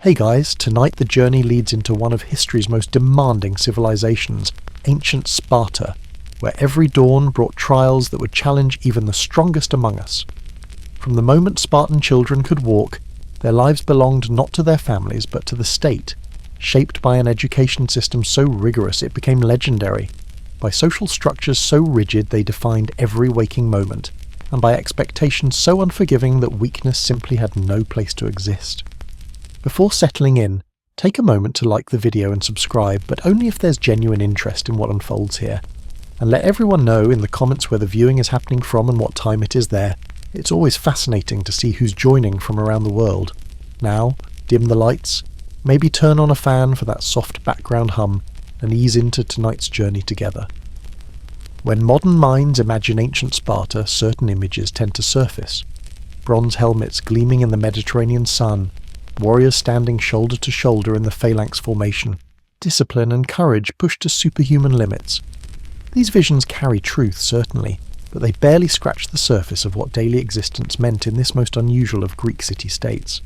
Hey guys, tonight the journey leads into one of history's most demanding civilizations, ancient Sparta, where every dawn brought trials that would challenge even the strongest among us. From the moment Spartan children could walk, their lives belonged not to their families but to the state, shaped by an education system so rigorous it became legendary, by social structures so rigid they defined every waking moment, and by expectations so unforgiving that weakness simply had no place to exist. Before settling in, take a moment to like the video and subscribe, but only if there's genuine interest in what unfolds here. And let everyone know in the comments where the viewing is happening from and what time it is there. It's always fascinating to see who's joining from around the world. Now, dim the lights, maybe turn on a fan for that soft background hum, and ease into tonight's journey together. When modern minds imagine ancient Sparta, certain images tend to surface. Bronze helmets gleaming in the Mediterranean sun, warriors standing shoulder to shoulder in the phalanx formation, discipline and courage pushed to superhuman limits. These visions carry truth, certainly, but they barely scratch the surface of what daily existence meant in this most unusual of Greek city-states.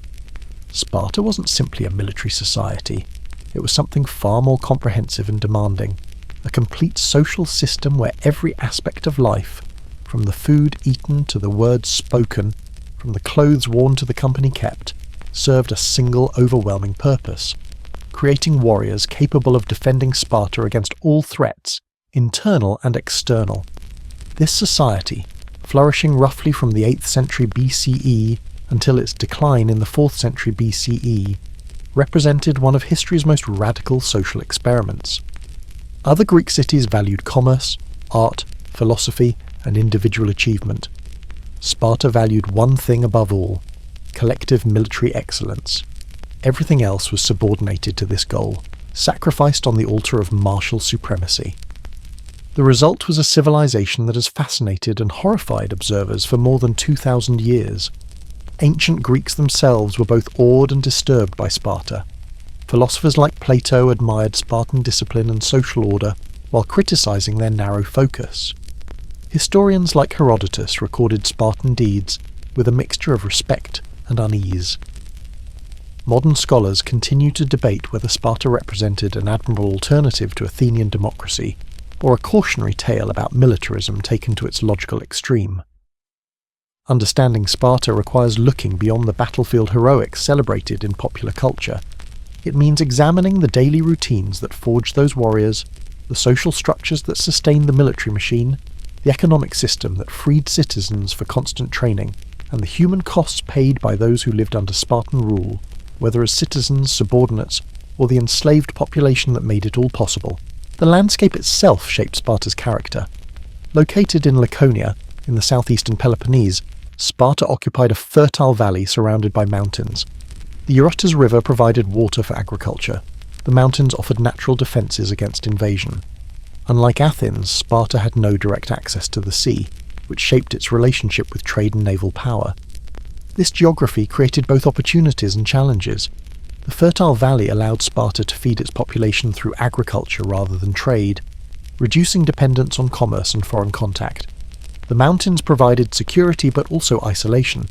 Sparta wasn't simply a military society. It was something far more comprehensive and demanding, a complete social system where every aspect of life, from the food eaten to the words spoken, from the clothes worn to the company kept, served a single overwhelming purpose: creating warriors capable of defending Sparta against all threats, internal and external. This society, flourishing roughly from the 8th century BCE until its decline in the 4th century BCE, represented one of history's most radical social experiments. Other Greek cities valued commerce, art, philosophy, and individual achievement. Sparta valued one thing above all: collective military excellence. Everything else was subordinated to this goal, sacrificed on the altar of martial supremacy. The result was a civilization that has fascinated and horrified observers for more than 2,000 years. Ancient Greeks themselves were both awed and disturbed by Sparta. Philosophers like Plato admired Spartan discipline and social order while criticizing their narrow focus. Historians like Herodotus recorded Spartan deeds with a mixture of respect and unease. Modern scholars continue to debate whether Sparta represented an admirable alternative to Athenian democracy, or a cautionary tale about militarism taken to its logical extreme. Understanding Sparta requires looking beyond the battlefield heroics celebrated in popular culture. It means examining the daily routines that forged those warriors, the social structures that sustained the military machine, the economic system that freed citizens for constant training, and the human costs paid by those who lived under Spartan rule, whether as citizens, subordinates, or the enslaved population that made it all possible. The landscape itself shaped Sparta's character. Located in Laconia, in the southeastern Peloponnese, Sparta occupied a fertile valley surrounded by mountains. The Eurotas River provided water for agriculture. The mountains offered natural defences against invasion. Unlike Athens, Sparta had no direct access to the sea, which shaped its relationship with trade and naval power. This geography created both opportunities and challenges. The fertile valley allowed Sparta to feed its population through agriculture rather than trade, reducing dependence on commerce and foreign contact. The mountains provided security but also isolation.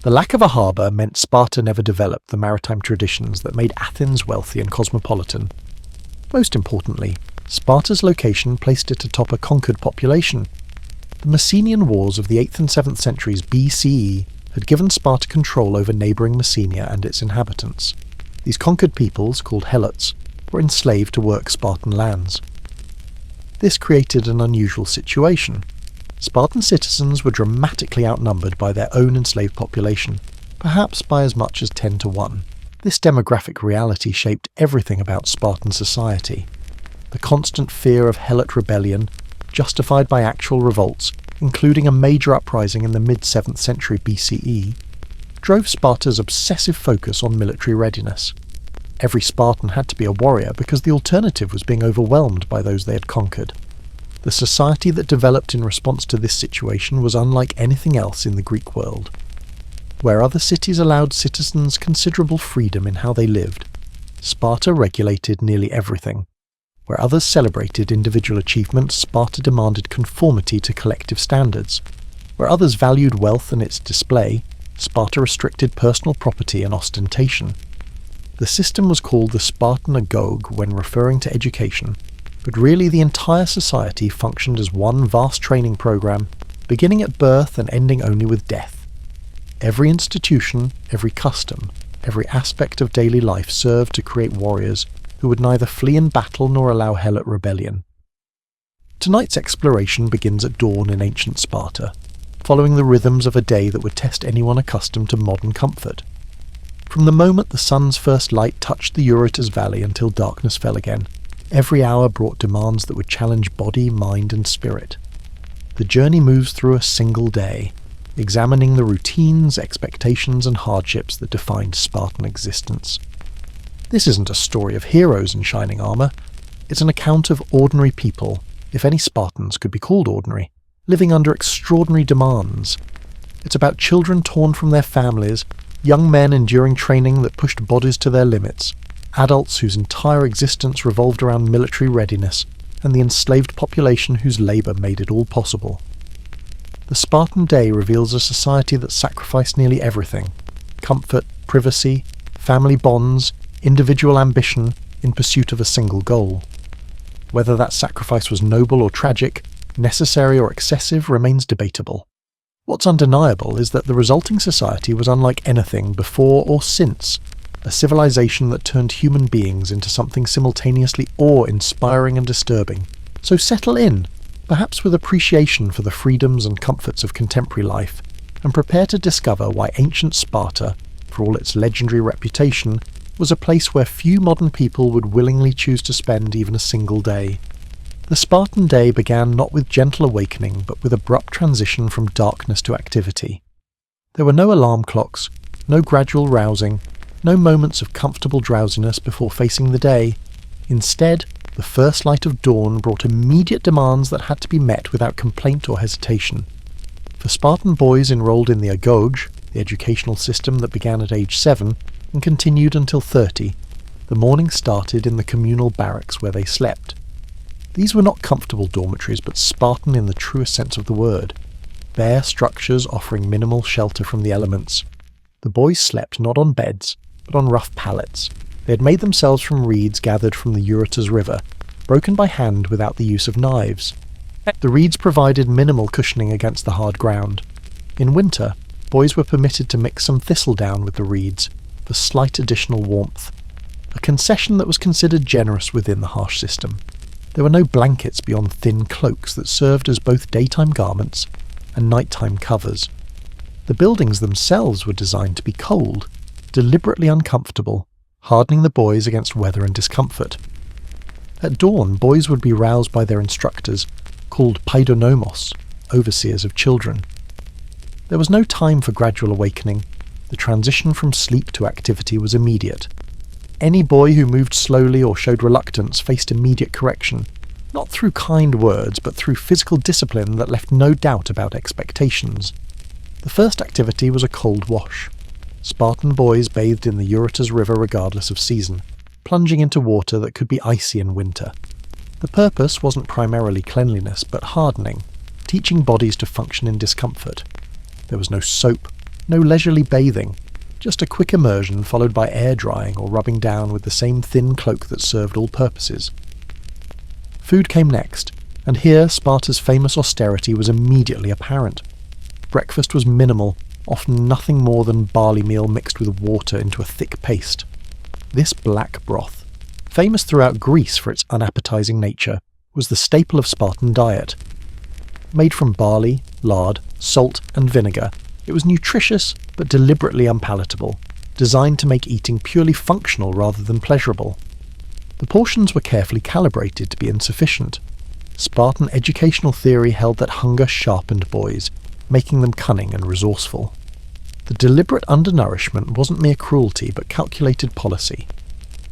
The lack of a harbour meant Sparta never developed the maritime traditions that made Athens wealthy and cosmopolitan. Most importantly, Sparta's location placed it atop a conquered population. The Messenian Wars of the 8th and 7th centuries BCE had given Sparta control over neighbouring Messenia and its inhabitants. These conquered peoples, called helots, were enslaved to work Spartan lands. This created an unusual situation. Spartan citizens were dramatically outnumbered by their own enslaved population, perhaps by as much as 10 to 1. This demographic reality shaped everything about Spartan society. The constant fear of helot rebellion, justified by actual revolts, including a major uprising in the mid-7th century BCE, drove Sparta's obsessive focus on military readiness. Every Spartan had to be a warrior because the alternative was being overwhelmed by those they had conquered. The society that developed in response to this situation was unlike anything else in the Greek world. Where other cities allowed citizens considerable freedom in how they lived, Sparta regulated nearly everything. Where others celebrated individual achievement, Sparta demanded conformity to collective standards. Where others valued wealth and its display, Sparta restricted personal property and ostentation. The system was called the Spartan Agoge when referring to education, but really the entire society functioned as one vast training program, beginning at birth and ending only with death. Every institution, every custom, every aspect of daily life served to create warriors who would neither flee in battle nor allow hell at rebellion. Tonight's exploration begins at dawn in ancient Sparta, following the rhythms of a day that would test anyone accustomed to modern comfort. From the moment the sun's first light touched the Eurotas Valley until darkness fell again, every hour brought demands that would challenge body, mind and spirit. The journey moves through a single day, examining the routines, expectations and hardships that defined Spartan existence. This isn't a story of heroes in shining armour, it's an account of ordinary people, if any Spartans could be called ordinary, living under extraordinary demands. It's about children torn from their families, young men enduring training that pushed bodies to their limits, adults whose entire existence revolved around military readiness, and the enslaved population whose labour made it all possible. The Spartan day reveals a society that sacrificed nearly everything: comfort, privacy, family bonds, individual ambition, in pursuit of a single goal. Whether that sacrifice was noble or tragic, necessary or excessive, remains debatable. What's undeniable is that the resulting society was unlike anything before or since, a civilization that turned human beings into something simultaneously awe-inspiring and disturbing. So settle in, perhaps with appreciation for the freedoms and comforts of contemporary life, and prepare to discover why ancient Sparta, for all its legendary reputation, was a place where few modern people would willingly choose to spend even a single day. The Spartan day began not with gentle awakening, but with abrupt transition from darkness to activity. There were no alarm clocks, no gradual rousing, no moments of comfortable drowsiness before facing the day. Instead, the first light of dawn brought immediate demands that had to be met without complaint or hesitation. For Spartan boys enrolled in the Agoge, the educational system that began at age 7 and continued until 30, the morning started in the communal barracks where they slept. These were not comfortable dormitories, but Spartan in the truest sense of the word, bare structures offering minimal shelter from the elements. The boys slept not on beds, but on rough pallets. They had made themselves from reeds gathered from the Eurotas River, broken by hand without the use of knives. The reeds provided minimal cushioning against the hard ground. In winter, boys were permitted to mix some thistledown with the reeds, for slight additional warmth, a concession that was considered generous within the harsh system. There were no blankets beyond thin cloaks that served as both daytime garments and nighttime covers. The buildings themselves were designed to be cold, deliberately uncomfortable, hardening the boys against weather and discomfort. At dawn, boys would be roused by their instructors, called paidonomos, overseers of children. There was no time for gradual awakening. The transition from sleep to activity was immediate. Any boy who moved slowly or showed reluctance faced immediate correction, not through kind words, but through physical discipline that left no doubt about expectations. The first activity was a cold wash. Spartan boys bathed in the Eurotas River regardless of season, plunging into water that could be icy in winter. The purpose wasn't primarily cleanliness, but hardening, teaching bodies to function in discomfort. There was no soap, no leisurely bathing, just a quick immersion followed by air drying or rubbing down with the same thin cloak that served all purposes. Food came next, and here Sparta's famous austerity was immediately apparent. Breakfast was minimal, often nothing more than barley meal mixed with water into a thick paste. This black broth, famous throughout Greece for its unappetizing nature, was the staple of Spartan diet. Made from barley, lard, salt and vinegar, it was nutritious but deliberately unpalatable, designed to make eating purely functional rather than pleasurable. The portions were carefully calibrated to be insufficient. Spartan educational theory held that hunger sharpened boys, making them cunning and resourceful. The deliberate undernourishment wasn't mere cruelty but calculated policy.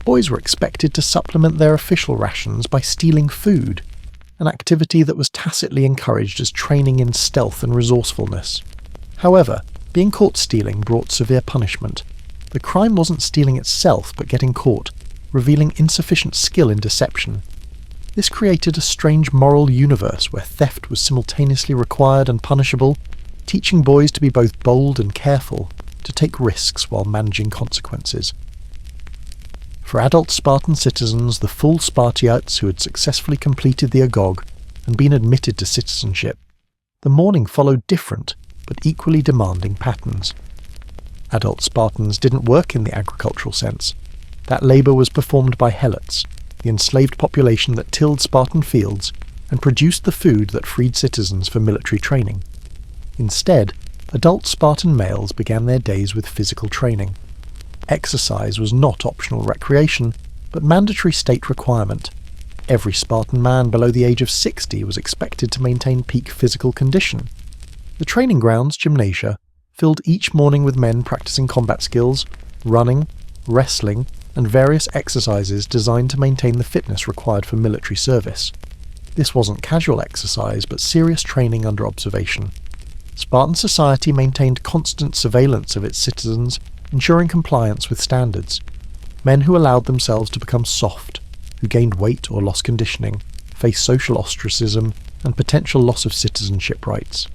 Boys were expected to supplement their official rations by stealing food, an activity that was tacitly encouraged as training in stealth and resourcefulness. However, being caught stealing brought severe punishment. The crime wasn't stealing itself but getting caught, revealing insufficient skill in deception. This created a strange moral universe where theft was simultaneously required and punishable, teaching boys to be both bold and careful, to take risks while managing consequences. For adult Spartan citizens, the full Spartiates who had successfully completed the Agoge and been admitted to citizenship, the morning followed different but equally demanding patterns. Adult Spartans didn't work in the agricultural sense. That labour was performed by helots, the enslaved population that tilled Spartan fields and produced the food that freed citizens for military training. Instead, adult Spartan males began their days with physical training. Exercise was not optional recreation, but mandatory state requirement. Every Spartan man below the age of 60 was expected to maintain peak physical condition. The training grounds, gymnasia, filled each morning with men practicing combat skills, running, wrestling, and various exercises designed to maintain the fitness required for military service. This wasn't casual exercise, but serious training under observation. Spartan society maintained constant surveillance of its citizens, ensuring compliance with standards. Men who allowed themselves to become soft, who gained weight or lost conditioning, faced social ostracism and potential loss of citizenship rights.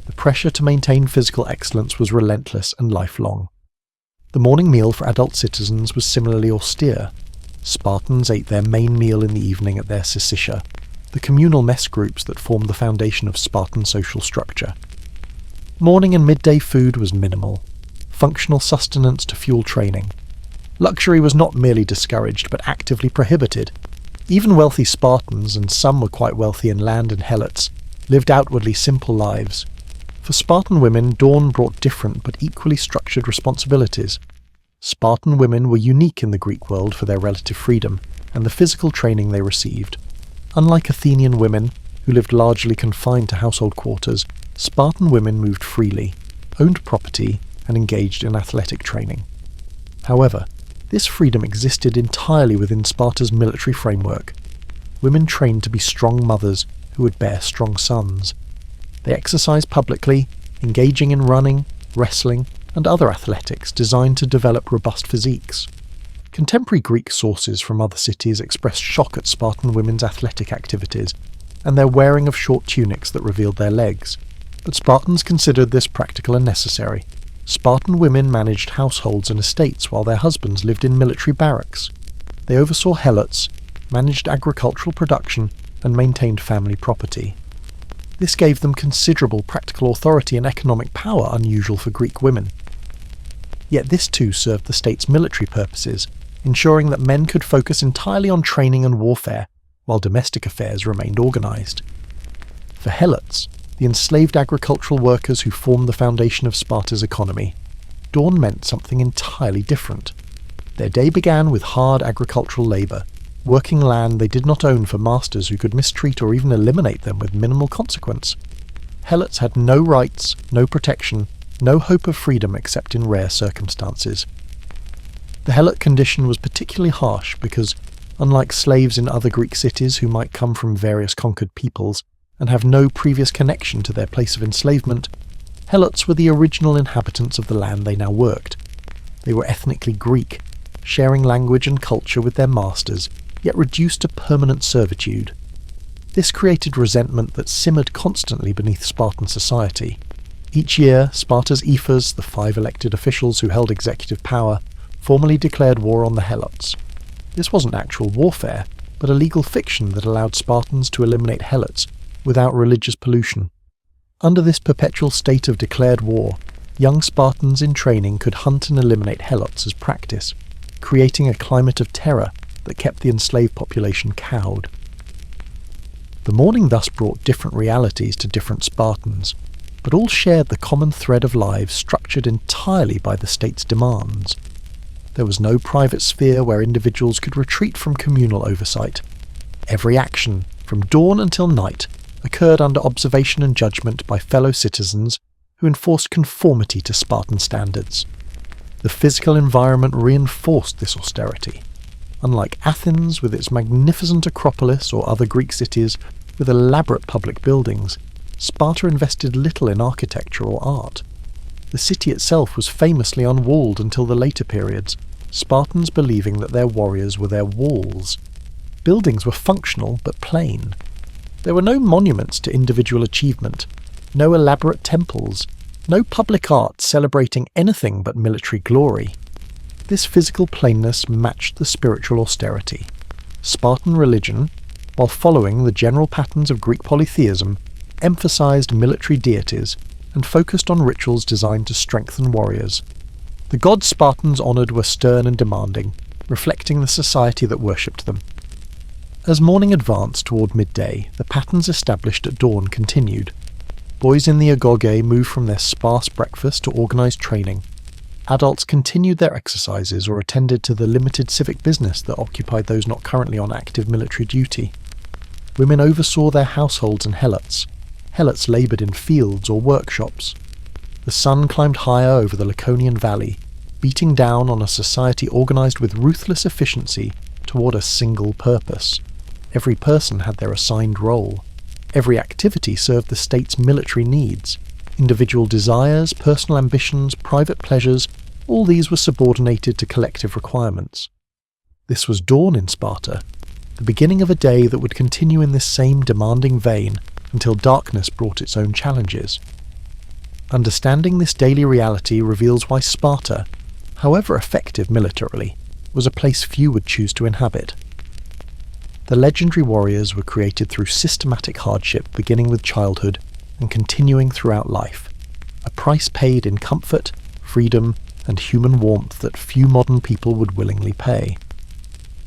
The pressure to maintain physical excellence was relentless and lifelong. The morning meal for adult citizens was similarly austere. Spartans ate their main meal in the evening at their syssitia, the communal mess groups that formed the foundation of Spartan social structure. Morning and midday food was minimal, functional sustenance to fuel training. Luxury was not merely discouraged, but actively prohibited. Even wealthy Spartans, and some were quite wealthy in land and helots, lived outwardly simple lives. For Spartan women, dawn brought different but equally structured responsibilities. Spartan women were unique in the Greek world for their relative freedom and the physical training they received. Unlike Athenian women, who lived largely confined to household quarters, Spartan women moved freely, owned property, and engaged in athletic training. However, this freedom existed entirely within Sparta's military framework. Women trained to be strong mothers who would bear strong sons. They exercised publicly, engaging in running, wrestling, and other athletics designed to develop robust physiques. Contemporary Greek sources from other cities expressed shock at Spartan women's athletic activities and their wearing of short tunics that revealed their legs, but Spartans considered this practical and necessary. Spartan women managed households and estates while their husbands lived in military barracks. They oversaw helots, managed agricultural production, and maintained family property. This gave them considerable practical authority and economic power unusual for Greek women. Yet this too served the state's military purposes, ensuring that men could focus entirely on training and warfare, while domestic affairs remained organised. For helots, the enslaved agricultural workers who formed the foundation of Sparta's economy, dawn meant something entirely different. Their day began with hard agricultural labour, working land they did not own for masters who could mistreat or even eliminate them with minimal consequence. Helots had no rights, no protection, no hope of freedom except in rare circumstances. The helot condition was particularly harsh because, unlike slaves in other Greek cities who might come from various conquered peoples and have no previous connection to their place of enslavement, helots were the original inhabitants of the land they now worked. They were ethnically Greek, sharing language and culture with their masters, yet reduced to permanent servitude. This created resentment that simmered constantly beneath Spartan society. Each year, Sparta's ephors, the 5 elected officials who held executive power, formally declared war on the helots. This wasn't actual warfare, but a legal fiction that allowed Spartans to eliminate helots without religious pollution. Under this perpetual state of declared war, young Spartans in training could hunt and eliminate helots as practice, creating a climate of terror that kept the enslaved population cowed. The morning thus brought different realities to different Spartans, but all shared the common thread of lives structured entirely by the state's demands. There was no private sphere where individuals could retreat from communal oversight. Every action, from dawn until night, occurred under observation and judgment by fellow citizens who enforced conformity to Spartan standards. The physical environment reinforced this austerity. Unlike Athens with its magnificent Acropolis or other Greek cities with elaborate public buildings, Sparta invested little in architecture or art. The city itself was famously unwalled until the later periods, Spartans believing that their warriors were their walls. Buildings were functional but plain. There were no monuments to individual achievement, no elaborate temples, no public art celebrating anything but military glory. This physical plainness matched the spiritual austerity. Spartan religion, while following the general patterns of Greek polytheism, emphasized military deities and focused on rituals designed to strengthen warriors. The gods Spartans honored were stern and demanding, reflecting the society that worshipped them. As morning advanced toward midday, the patterns established at dawn continued. Boys in the Agoge moved from their sparse breakfast to organized training. Adults continued their exercises or attended to the limited civic business that occupied those not currently on active military duty. Women oversaw their households and helots. Helots laboured in fields or workshops. The sun climbed higher over the Laconian valley, beating down on a society organised with ruthless efficiency toward a single purpose. Every person had their assigned role. Every activity served the state's military needs. Individual desires, personal ambitions, private pleasures, all these were subordinated to collective requirements. This was dawn in Sparta, the beginning of a day that would continue in this same demanding vein until darkness brought its own challenges. Understanding this daily reality reveals why Sparta, however effective militarily, was a place few would choose to inhabit. The legendary warriors were created through systematic hardship beginning with childhood and continuing throughout life, a price paid in comfort, freedom, and human warmth that few modern people would willingly pay.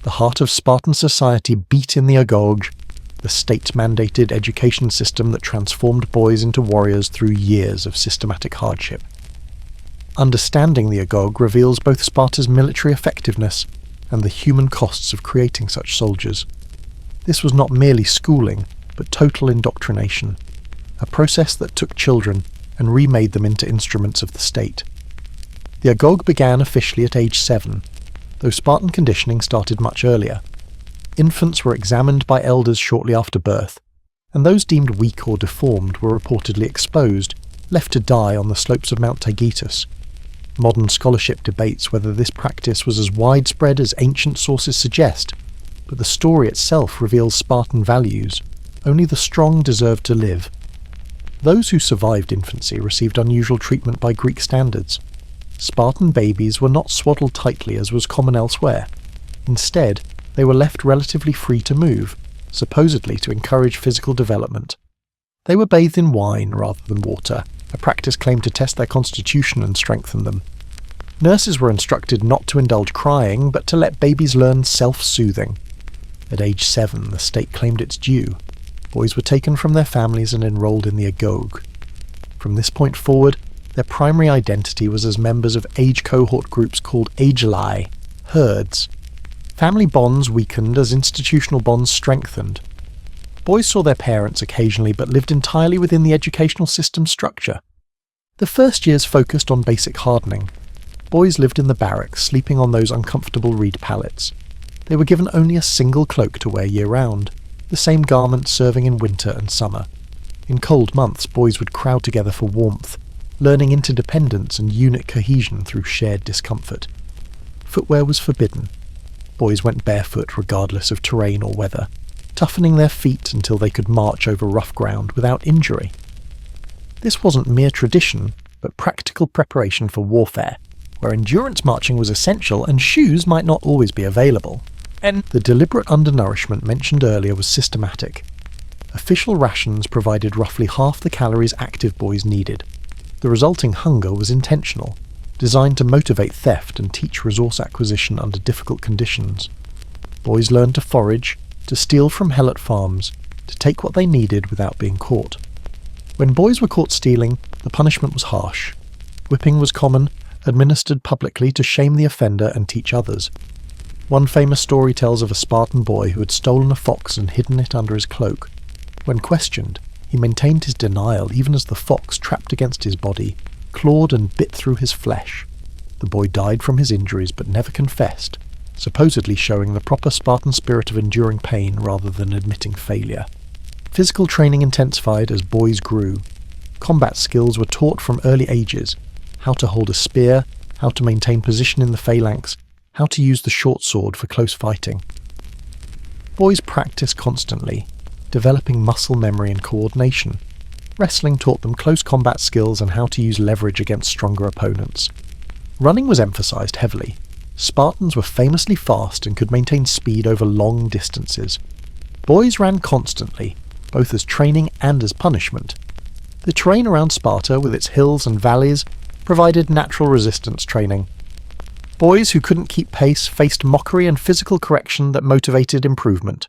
The heart of Spartan society beat in the Agoge, the state-mandated education system that transformed boys into warriors through years of systematic hardship. Understanding the Agoge reveals both Sparta's military effectiveness and the human costs of creating such soldiers. This was not merely schooling, but total indoctrination, a process that took children and remade them into instruments of the state. The Agoge began officially at age 7, though Spartan conditioning started much earlier. Infants were examined by elders shortly after birth, and those deemed weak or deformed were reportedly exposed, left to die on the slopes of Mount Taygetus. Modern scholarship debates whether this practice was as widespread as ancient sources suggest, but the story itself reveals Spartan values. Only the strong deserved to live. Those who survived infancy received unusual treatment by Greek standards. Spartan babies were not swaddled tightly as was common elsewhere. Instead, they were left relatively free to move, supposedly to encourage physical development. They were bathed in wine rather than water, a practice claimed to test their constitution and strengthen them. Nurses were instructed not to indulge crying, but to let babies learn self-soothing. At age 7, the state claimed its due. Boys were taken from their families and enrolled in the Agoge. From this point forward, their primary identity was as members of age cohort groups called agelai, herds. Family bonds weakened as institutional bonds strengthened. Boys saw their parents occasionally but lived entirely within the educational system's structure. The first years focused on basic hardening. Boys lived in the barracks, sleeping on those uncomfortable reed pallets. They were given only a single cloak to wear year-round, the same garment serving in winter and summer. In cold months, boys would crowd together for warmth, learning interdependence and unit cohesion through shared discomfort. Footwear was forbidden. Boys went barefoot regardless of terrain or weather, toughening their feet until they could march over rough ground without injury. This wasn't mere tradition, but practical preparation for warfare, where endurance marching was essential and shoes might not always be available. And the deliberate undernourishment mentioned earlier was systematic. Official rations provided roughly half the calories active boys needed. The resulting hunger was intentional, designed to motivate theft and teach resource acquisition under difficult conditions. Boys learned to forage, to steal from helot farms, to take what they needed without being caught. When boys were caught stealing, the punishment was harsh. Whipping was common, administered publicly to shame the offender and teach others. One famous story tells of a Spartan boy who had stolen a fox and hidden it under his cloak. When questioned, he maintained his denial even as the fox, trapped against his body, clawed and bit through his flesh. The boy died from his injuries but never confessed, supposedly showing the proper Spartan spirit of enduring pain rather than admitting failure. Physical training intensified as boys grew. Combat skills were taught from early ages: how to hold a spear, how to maintain position in the phalanx, how to use the short sword for close fighting. Boys practiced constantly, developing muscle memory and coordination. Wrestling taught them close combat skills and how to use leverage against stronger opponents. Running was emphasized heavily. Spartans were famously fast and could maintain speed over long distances. Boys ran constantly, both as training and as punishment. The terrain around Sparta, with its hills and valleys, provided natural resistance training. Boys who couldn't keep pace faced mockery and physical correction that motivated improvement.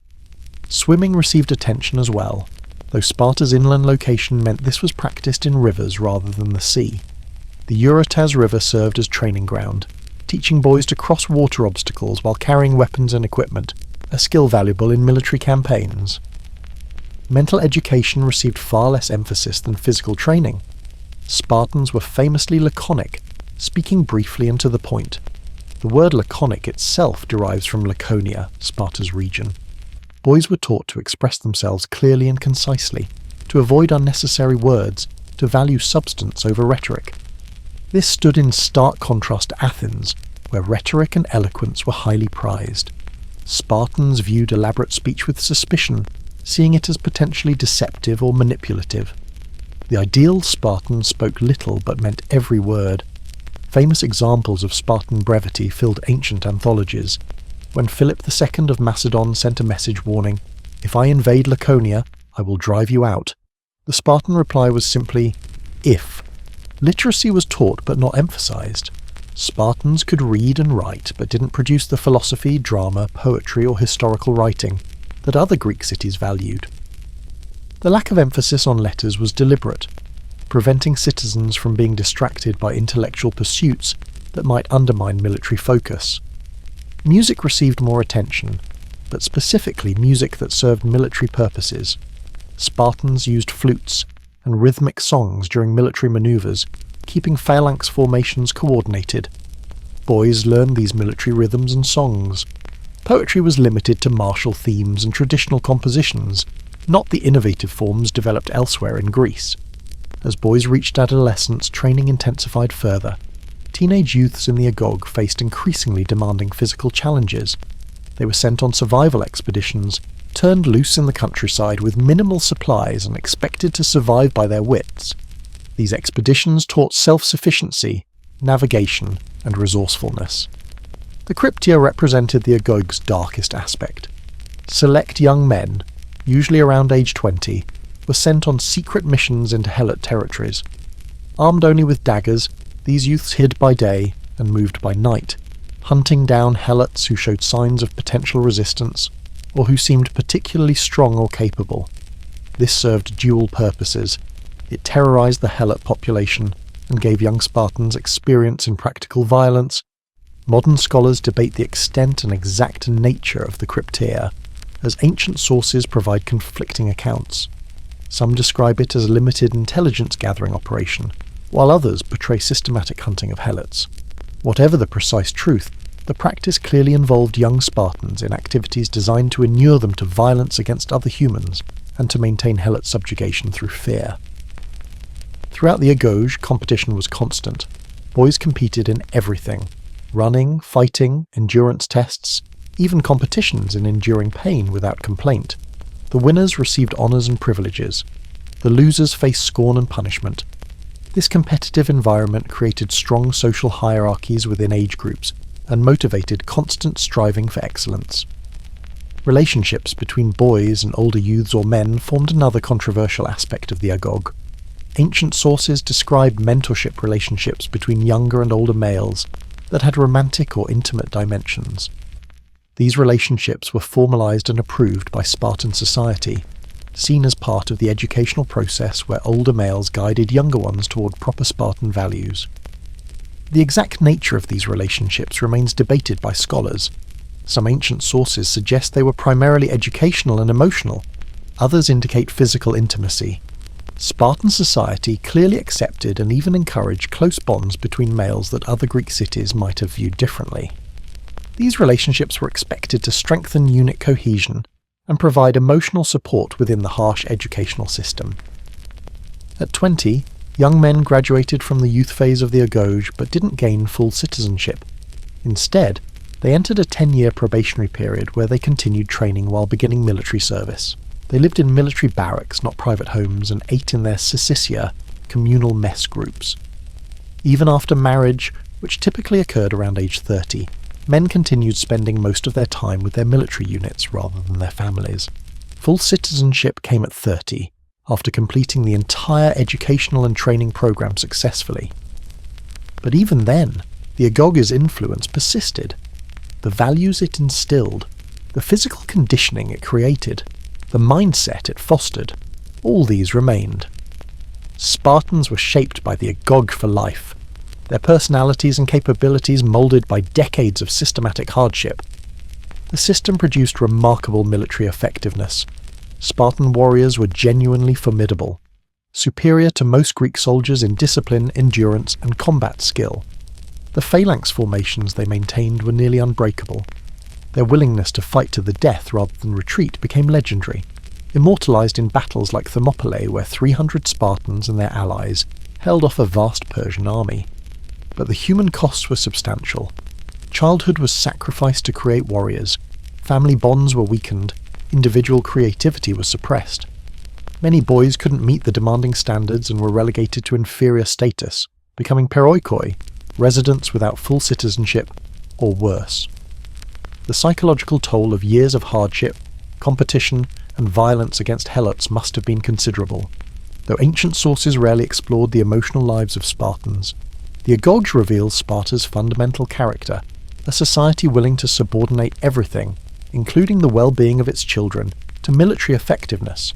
Swimming received attention as well, though Sparta's inland location meant this was practiced in rivers rather than the sea. The Eurotas River served as training ground, teaching boys to cross water obstacles while carrying weapons and equipment, a skill valuable in military campaigns. Mental education received far less emphasis than physical training. Spartans were famously laconic, speaking briefly and to the point. The word laconic itself derives from Laconia, Sparta's region. Boys were taught to express themselves clearly and concisely, to avoid unnecessary words, to value substance over rhetoric. This stood in stark contrast to Athens, where rhetoric and eloquence were highly prized. Spartans viewed elaborate speech with suspicion, seeing it as potentially deceptive or manipulative. The ideal Spartan spoke little but meant every word. Famous examples of Spartan brevity filled ancient anthologies. When Philip II of Macedon sent a message warning, "If I invade Laconia, I will drive you out," the Spartan reply was simply, "if." Literacy was taught but not emphasized. Spartans could read and write but didn't produce the philosophy, drama, poetry or historical writing that other Greek cities valued. The lack of emphasis on letters was deliberate, preventing citizens from being distracted by intellectual pursuits that might undermine military focus. Music received more attention, but specifically music that served military purposes. Spartans used flutes and rhythmic songs during military maneuvers, keeping phalanx formations coordinated. Boys learned these military rhythms and songs. Poetry was limited to martial themes and traditional compositions, not the innovative forms developed elsewhere in Greece. As boys reached adolescence, training intensified further. Teenage youths in the Agoge faced increasingly demanding physical challenges. They were sent on survival expeditions, turned loose in the countryside with minimal supplies and expected to survive by their wits. These expeditions taught self-sufficiency, navigation, and resourcefulness. The Cryptia represented the Agoge's darkest aspect. Select young men, usually around age 20, were sent on secret missions into Helot territories. Armed only with daggers, these youths hid by day and moved by night, hunting down Helots who showed signs of potential resistance, or who seemed particularly strong or capable. This served dual purposes. It terrorized the Helot population and gave young Spartans experience in practical violence. Modern scholars debate the extent and exact nature of the Cryptia, as ancient sources provide conflicting accounts. Some describe it as a limited intelligence-gathering operation, while others portray systematic hunting of Helots. Whatever the precise truth, the practice clearly involved young Spartans in activities designed to inure them to violence against other humans and to maintain Helot subjugation through fear. Throughout the Agoge, competition was constant. Boys competed in everything: running, fighting, endurance tests, even competitions in enduring pain without complaint. The winners received honours and privileges. The losers faced scorn and punishment. This competitive environment created strong social hierarchies within age groups and motivated constant striving for excellence. Relationships between boys and older youths or men formed another controversial aspect of the Agoge. Ancient sources describe mentorship relationships between younger and older males that had romantic or intimate dimensions. These relationships were formalized and approved by Spartan society, seen as part of the educational process where older males guided younger ones toward proper Spartan values. The exact nature of these relationships remains debated by scholars. Some ancient sources suggest they were primarily educational and emotional. Others indicate physical intimacy. Spartan society clearly accepted and even encouraged close bonds between males that other Greek cities might have viewed differently. These relationships were expected to strengthen unit cohesion and provide emotional support within the harsh educational system. At 20, young men graduated from the youth phase of the Agoge but didn't gain full citizenship. Instead, they entered a 10-year probationary period where they continued training while beginning military service. They lived in military barracks, not private homes, and ate in their syssitia, communal mess groups. Even after marriage, which typically occurred around age 30, men continued spending most of their time with their military units rather than their families. Full citizenship came at 30, after completing the entire educational and training program successfully. But even then, the Agoge's influence persisted. The values it instilled, the physical conditioning it created, the mindset it fostered, all these remained. Spartans were shaped by the Agoge for life, their personalities and capabilities moulded by decades of systematic hardship. The system produced remarkable military effectiveness. Spartan warriors were genuinely formidable, superior to most Greek soldiers in discipline, endurance, and combat skill. The phalanx formations they maintained were nearly unbreakable. Their willingness to fight to the death rather than retreat became legendary, immortalized in battles like Thermopylae, where 300 Spartans and their allies held off a vast Persian army. But the human costs were substantial. Childhood was sacrificed to create warriors, family bonds were weakened, individual creativity was suppressed. Many boys couldn't meet the demanding standards and were relegated to inferior status, becoming peroikoi, residents without full citizenship, or worse. The psychological toll of years of hardship, competition, and violence against helots must have been considerable. Though ancient sources rarely explored the emotional lives of Spartans, the Agoge reveals Sparta's fundamental character, a society willing to subordinate everything, including the well-being of its children, to military effectiveness.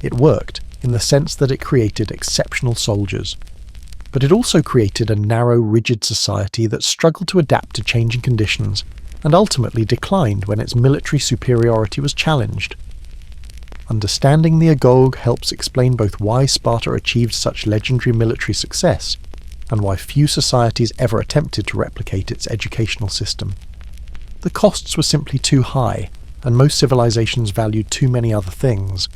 It worked, in the sense that it created exceptional soldiers. But it also created a narrow, rigid society that struggled to adapt to changing conditions, and ultimately declined when its military superiority was challenged. Understanding the Agoge helps explain both why Sparta achieved such legendary military success, and why few societies ever attempted to replicate its educational system. The costs were simply too high, and most civilizations valued too many other things: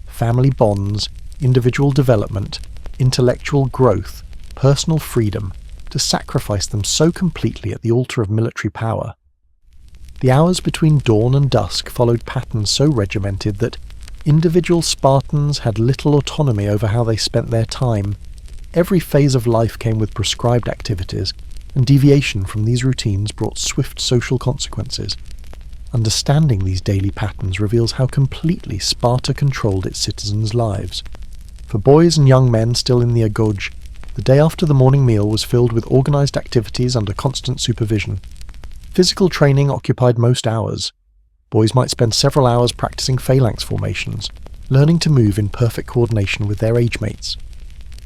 family bonds, individual development, intellectual growth, personal freedom, to sacrifice them so completely at the altar of military power. The hours between dawn and dusk followed patterns so regimented that individual Spartans had little autonomy over how they spent their time. Every phase of life came with prescribed activities, and deviation from these routines brought swift social consequences. Understanding these daily patterns reveals how completely Sparta controlled its citizens' lives. For boys and young men still in the Agoge, the day after the morning meal was filled with organized activities under constant supervision. Physical training occupied most hours. Boys might spend several hours practicing phalanx formations, learning to move in perfect coordination with their age mates.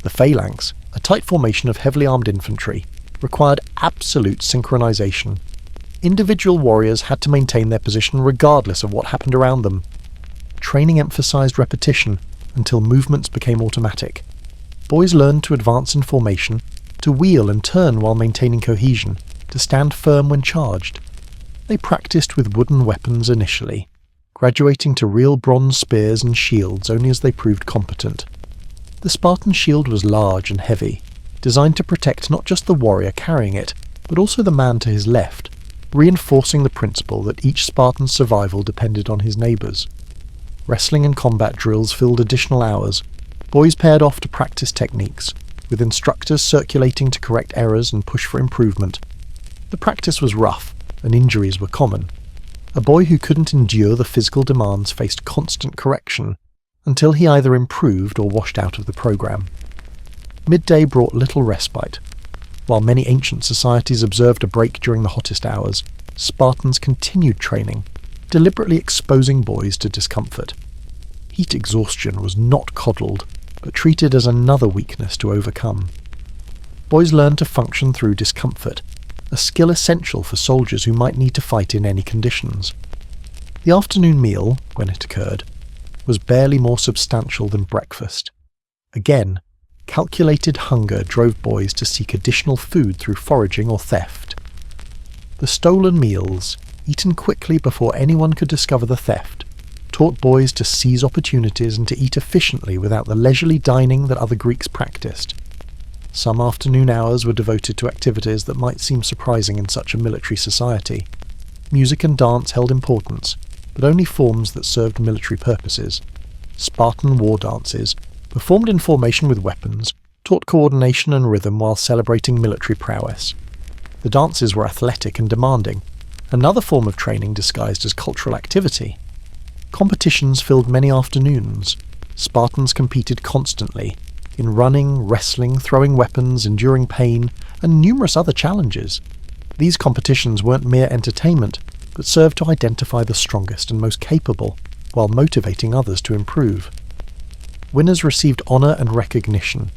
The phalanx, a tight formation of heavily armed infantry, required absolute synchronization. Individual warriors had to maintain their position regardless of what happened around them. Training emphasized repetition until movements became automatic. Boys learned to advance in formation, to wheel and turn while maintaining cohesion, to stand firm when charged. They practiced with wooden weapons initially, graduating to real bronze spears and shields only as they proved competent. The Spartan shield was large and heavy, designed to protect not just the warrior carrying it, but also the man to his left, reinforcing the principle that each Spartan's survival depended on his neighbours. Wrestling and combat drills filled additional hours. Boys paired off to practice techniques, with instructors circulating to correct errors and push for improvement. The practice was rough, and injuries were common. A boy who couldn't endure the physical demands faced constant correction, until he either improved or washed out of the program. Midday brought little respite. While many ancient societies observed a break during the hottest hours, Spartans continued training, deliberately exposing boys to discomfort. Heat exhaustion was not coddled, but treated as another weakness to overcome. Boys learned to function through discomfort, a skill essential for soldiers who might need to fight in any conditions. The afternoon meal, when it occurred, was barely more substantial than breakfast. Again, calculated hunger drove boys to seek additional food through foraging or theft. The stolen meals, eaten quickly before anyone could discover the theft, taught boys to seize opportunities and to eat efficiently without the leisurely dining that other Greeks practiced. Some afternoon hours were devoted to activities that might seem surprising in such a military society. Music and dance held importance, but only forms that served military purposes. Spartan war dances, performed in formation with weapons, taught coordination and rhythm while celebrating military prowess. The dances were athletic and demanding, Another form of training disguised as cultural activity. Competitions filled many afternoons. Spartans competed constantly in running, wrestling, throwing weapons, enduring pain, and numerous other challenges. These competitions weren't mere entertainment, but served to identify the strongest and most capable, while motivating others to improve. Winners received honour and recognition.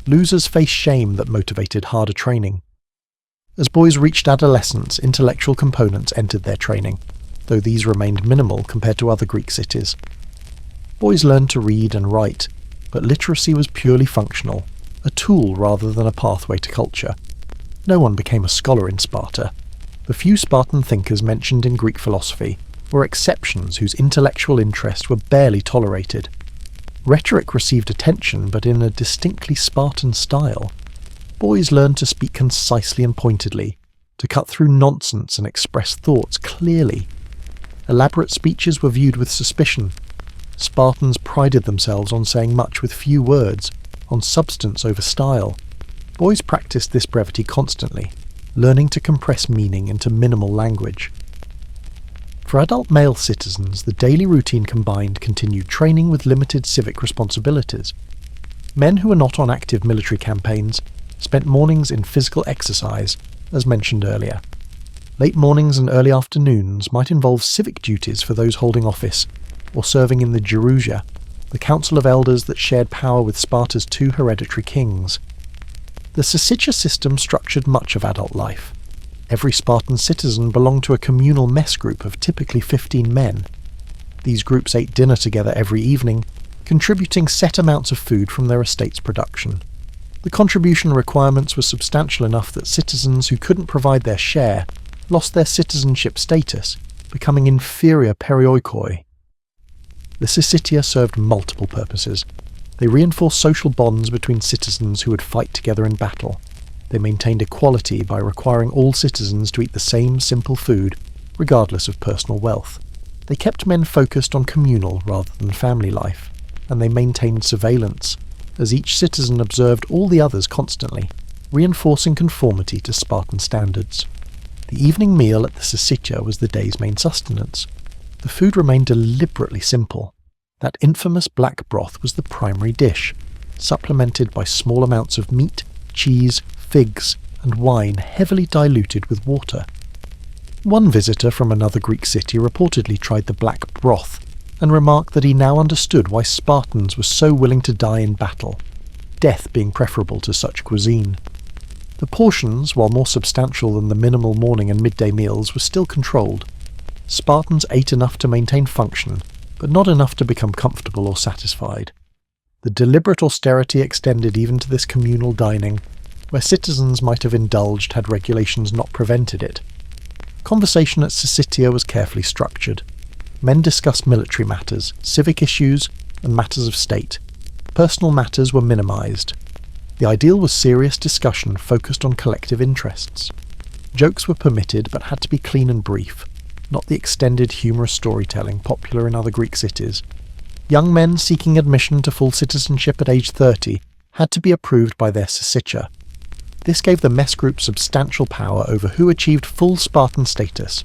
Losers faced shame that motivated harder training. As boys reached adolescence, intellectual components entered their training, though these remained minimal compared to other Greek cities. Boys learned to read and write, but literacy was purely functional, a tool rather than a pathway to culture. No one became a scholar in Sparta. The few Spartan thinkers mentioned in Greek philosophy were exceptions whose intellectual interests were barely tolerated. Rhetoric received attention, but in a distinctly Spartan style. Boys learned to speak concisely and pointedly, to cut through nonsense and express thoughts clearly. Elaborate speeches were viewed with suspicion. Spartans prided themselves on saying much with few words, on substance over style. Boys practiced this brevity constantly, learning to compress meaning into minimal language. For adult male citizens, the daily routine combined continued training with limited civic responsibilities. Men who were not on active military campaigns spent mornings in physical exercise, as mentioned earlier. Late mornings and early afternoons might involve civic duties for those holding office, or serving in the Gerousia, the council of elders that shared power with Sparta's two hereditary kings. The syssitia system structured much of adult life. Every Spartan citizen belonged to a communal mess group of typically 15 men. These groups ate dinner together every evening, contributing set amounts of food from their estate's production. The contribution requirements were substantial enough that citizens who couldn't provide their share lost their citizenship status, becoming inferior perioikoi. The syssitia served multiple purposes. They reinforced social bonds between citizens who would fight together in battle. They maintained equality by requiring all citizens to eat the same simple food, regardless of personal wealth. They kept men focused on communal rather than family life, and they maintained surveillance, as each citizen observed all the others constantly, reinforcing conformity to Spartan standards. The evening meal at the syssitia was the day's main sustenance. The food remained deliberately simple. That infamous black broth was the primary dish, supplemented by small amounts of meat, cheese, figs, and wine heavily diluted with water. One visitor from another Greek city reportedly tried the black broth, and remarked that he now understood why Spartans were so willing to die in battle, death being preferable to such cuisine. The portions, while more substantial than the minimal morning and midday meals, were still controlled. Spartans ate enough to maintain function, but not enough to become comfortable or satisfied. The deliberate austerity extended even to this communal dining, where citizens might have indulged had regulations not prevented it. Conversation at syssitia was carefully structured. Men discussed military matters, civic issues, and matters of state. Personal matters were minimized. The ideal was serious discussion focused on collective interests. Jokes were permitted but had to be clean and brief, not the extended humorous storytelling popular in other Greek cities. Young men seeking admission to full citizenship at age 30 had to be approved by their syssitia. This gave the mess group substantial power over who achieved full Spartan status.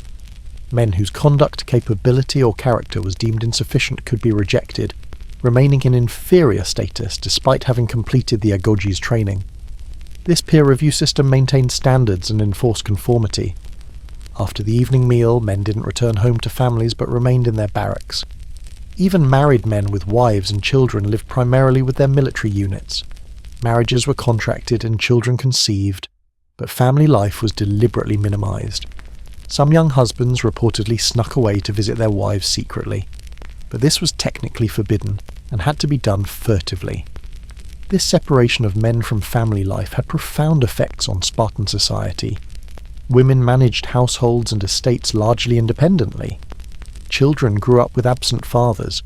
Men whose conduct, capability, or character was deemed insufficient could be rejected, remaining in inferior status despite having completed the Agoge's training. This peer review system maintained standards and enforced conformity. After the evening meal, men didn't return home to families but remained in their barracks. Even married men with wives and children lived primarily with their military units. Marriages were contracted and children conceived, but family life was deliberately minimized. Some young husbands reportedly snuck away to visit their wives secretly, but this was technically forbidden and had to be done furtively. This separation of men from family life had profound effects on Spartan society. Women managed households and estates largely independently. Children grew up with absent fathers.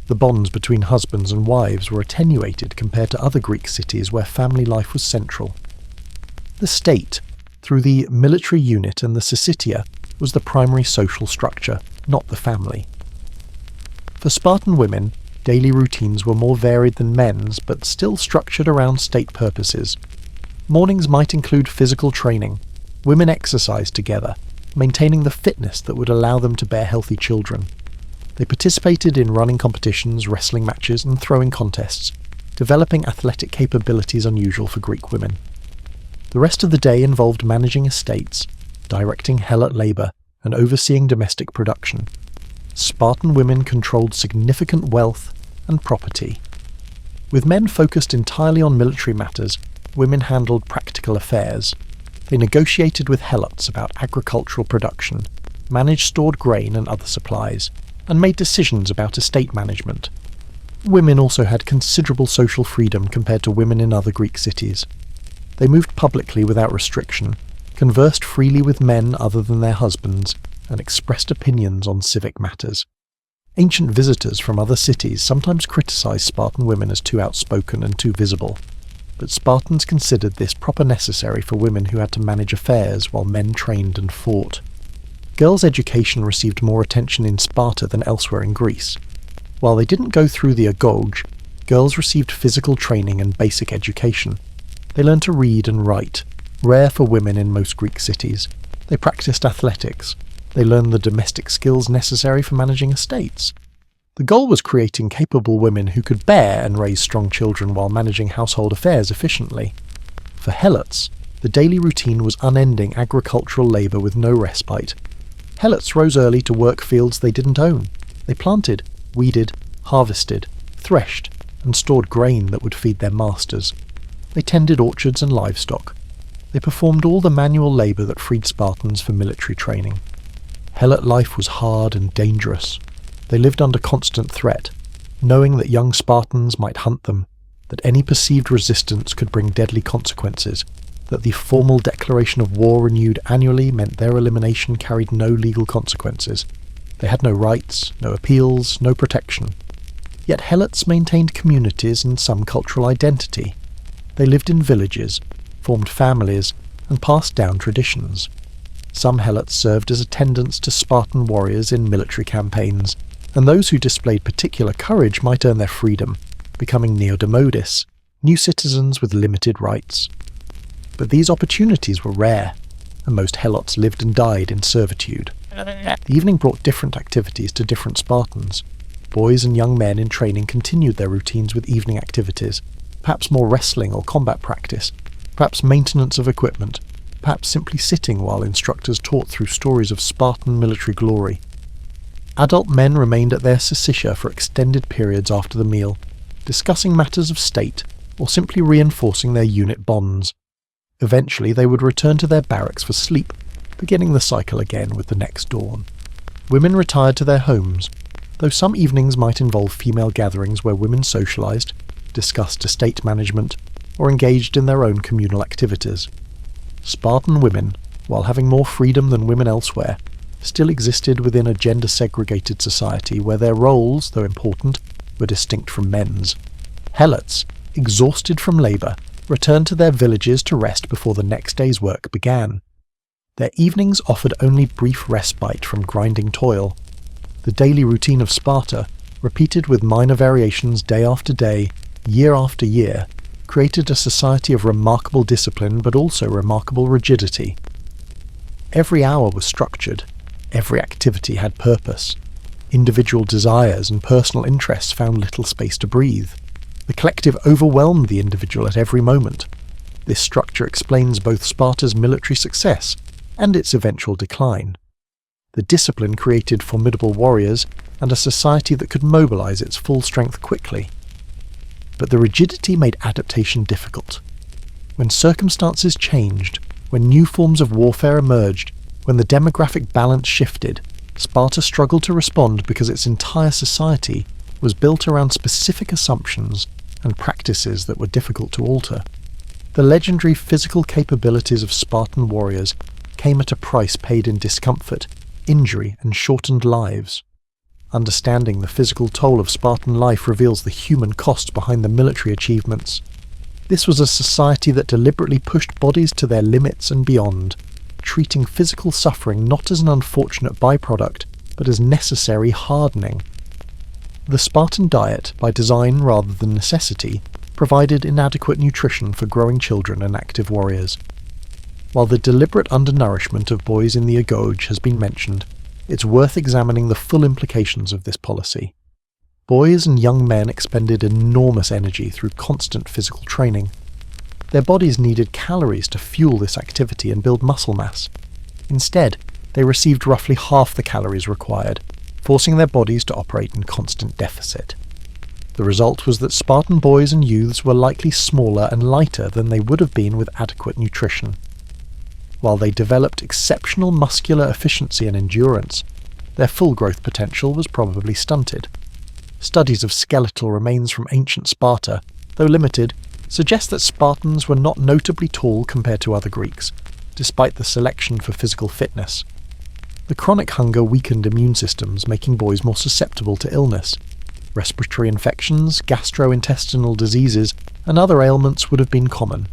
The bonds between husbands and wives were attenuated compared to other Greek cities where family life was central. The state, through the military unit and the syssitia, was the primary social structure, not the family. For Spartan women, daily routines were more varied than men's, but still structured around state purposes. Mornings might include physical training. Women exercised together. maintaining the fitness that would allow them to bear healthy children. They participated in running competitions, wrestling matches, and throwing contests, developing athletic capabilities unusual for Greek women. The rest of the day involved managing estates, directing helot labour, and overseeing domestic production. Spartan women controlled significant wealth and property. With men focused entirely on military matters, women handled practical affairs. They negotiated with helots about agricultural production, managed stored grain and other supplies, and made decisions about estate management. Women also had considerable social freedom compared to women in other Greek cities. They moved publicly without restriction, conversed freely with men other than their husbands, and expressed opinions on civic matters. Ancient visitors from other cities sometimes criticized Spartan women as too outspoken and too visible, but Spartans considered this proper necessary for women who had to manage affairs while men trained and fought. Girls' education received more attention in Sparta than elsewhere in Greece. While they didn't go through the Agoge, girls received physical training and basic education. They learned to read and write, rare for women in most Greek cities. They practiced athletics. They learned the domestic skills necessary for managing estates. The goal was creating capable women who could bear and raise strong children while managing household affairs efficiently. For helots, the daily routine was unending agricultural labour with no respite. Helots rose early to work fields they didn't own. They planted, weeded, harvested, threshed, and stored grain that would feed their masters. They tended orchards and livestock. They performed all the manual labour that freed Spartans for military training. Helot life was hard and dangerous. They lived under constant threat, knowing that young Spartans might hunt them, that any perceived resistance could bring deadly consequences, that the formal declaration of war renewed annually meant their elimination carried no legal consequences. They had no rights, no appeals, no protection. Yet helots maintained communities and some cultural identity. They lived in villages, formed families, and passed down traditions. Some helots served as attendants to Spartan warriors in military campaigns, and those who displayed particular courage might earn their freedom, becoming neodemodis, new citizens with limited rights. But these opportunities were rare, and most helots lived and died in servitude. The evening brought different activities to different Spartans. Boys and young men in training continued their routines with evening activities, perhaps more wrestling or combat practice, perhaps maintenance of equipment, perhaps simply sitting while instructors taught through stories of Spartan military glory. Adult men remained at their syssitia for extended periods after the meal, discussing matters of state or simply reinforcing their unit bonds. Eventually they would return to their barracks for sleep, beginning the cycle again with the next dawn. Women retired to their homes, though some evenings might involve female gatherings where women socialized, discussed estate management, or engaged in their own communal activities. Spartan women, while having more freedom than women elsewhere, still existed within a gender-segregated society where their roles, though important, were distinct from men's. Helots, exhausted from labour, returned to their villages to rest before the next day's work began. Their evenings offered only brief respite from grinding toil. The daily routine of Sparta, repeated with minor variations day after day, year after year, created a society of remarkable discipline but also remarkable rigidity. Every hour was structured, every activity had purpose. Individual desires and personal interests found little space to breathe. The collective overwhelmed the individual at every moment. This structure explains both Sparta's military success and its eventual decline. The discipline created formidable warriors and a society that could mobilize its full strength quickly. But the rigidity made adaptation difficult. When circumstances changed, when new forms of warfare emerged, when the demographic balance shifted, Sparta struggled to respond because its entire society was built around specific assumptions and practices that were difficult to alter. The legendary physical capabilities of Spartan warriors came at a price paid in discomfort, injury, and shortened lives. Understanding the physical toll of Spartan life reveals the human cost behind the military achievements. This was a society that deliberately pushed bodies to their limits and beyond, treating physical suffering not as an unfortunate byproduct, but as necessary hardening. The Spartan diet, by design rather than necessity, provided inadequate nutrition for growing children and active warriors. While the deliberate undernourishment of boys in the Agoge has been mentioned, it's worth examining the full implications of this policy. Boys and young men expended enormous energy through constant physical training. Their bodies needed calories to fuel this activity and build muscle mass. Instead, they received roughly half the calories required, forcing their bodies to operate in constant deficit. The result was that Spartan boys and youths were likely smaller and lighter than they would have been with adequate nutrition. While they developed exceptional muscular efficiency and endurance, their full growth potential was probably stunted. Studies of skeletal remains from ancient Sparta, though limited, suggest that Spartans were not notably tall compared to other Greeks, despite the selection for physical fitness. The chronic hunger weakened immune systems, making boys more susceptible to illness. Respiratory infections, gastrointestinal diseases, and other ailments would have been common.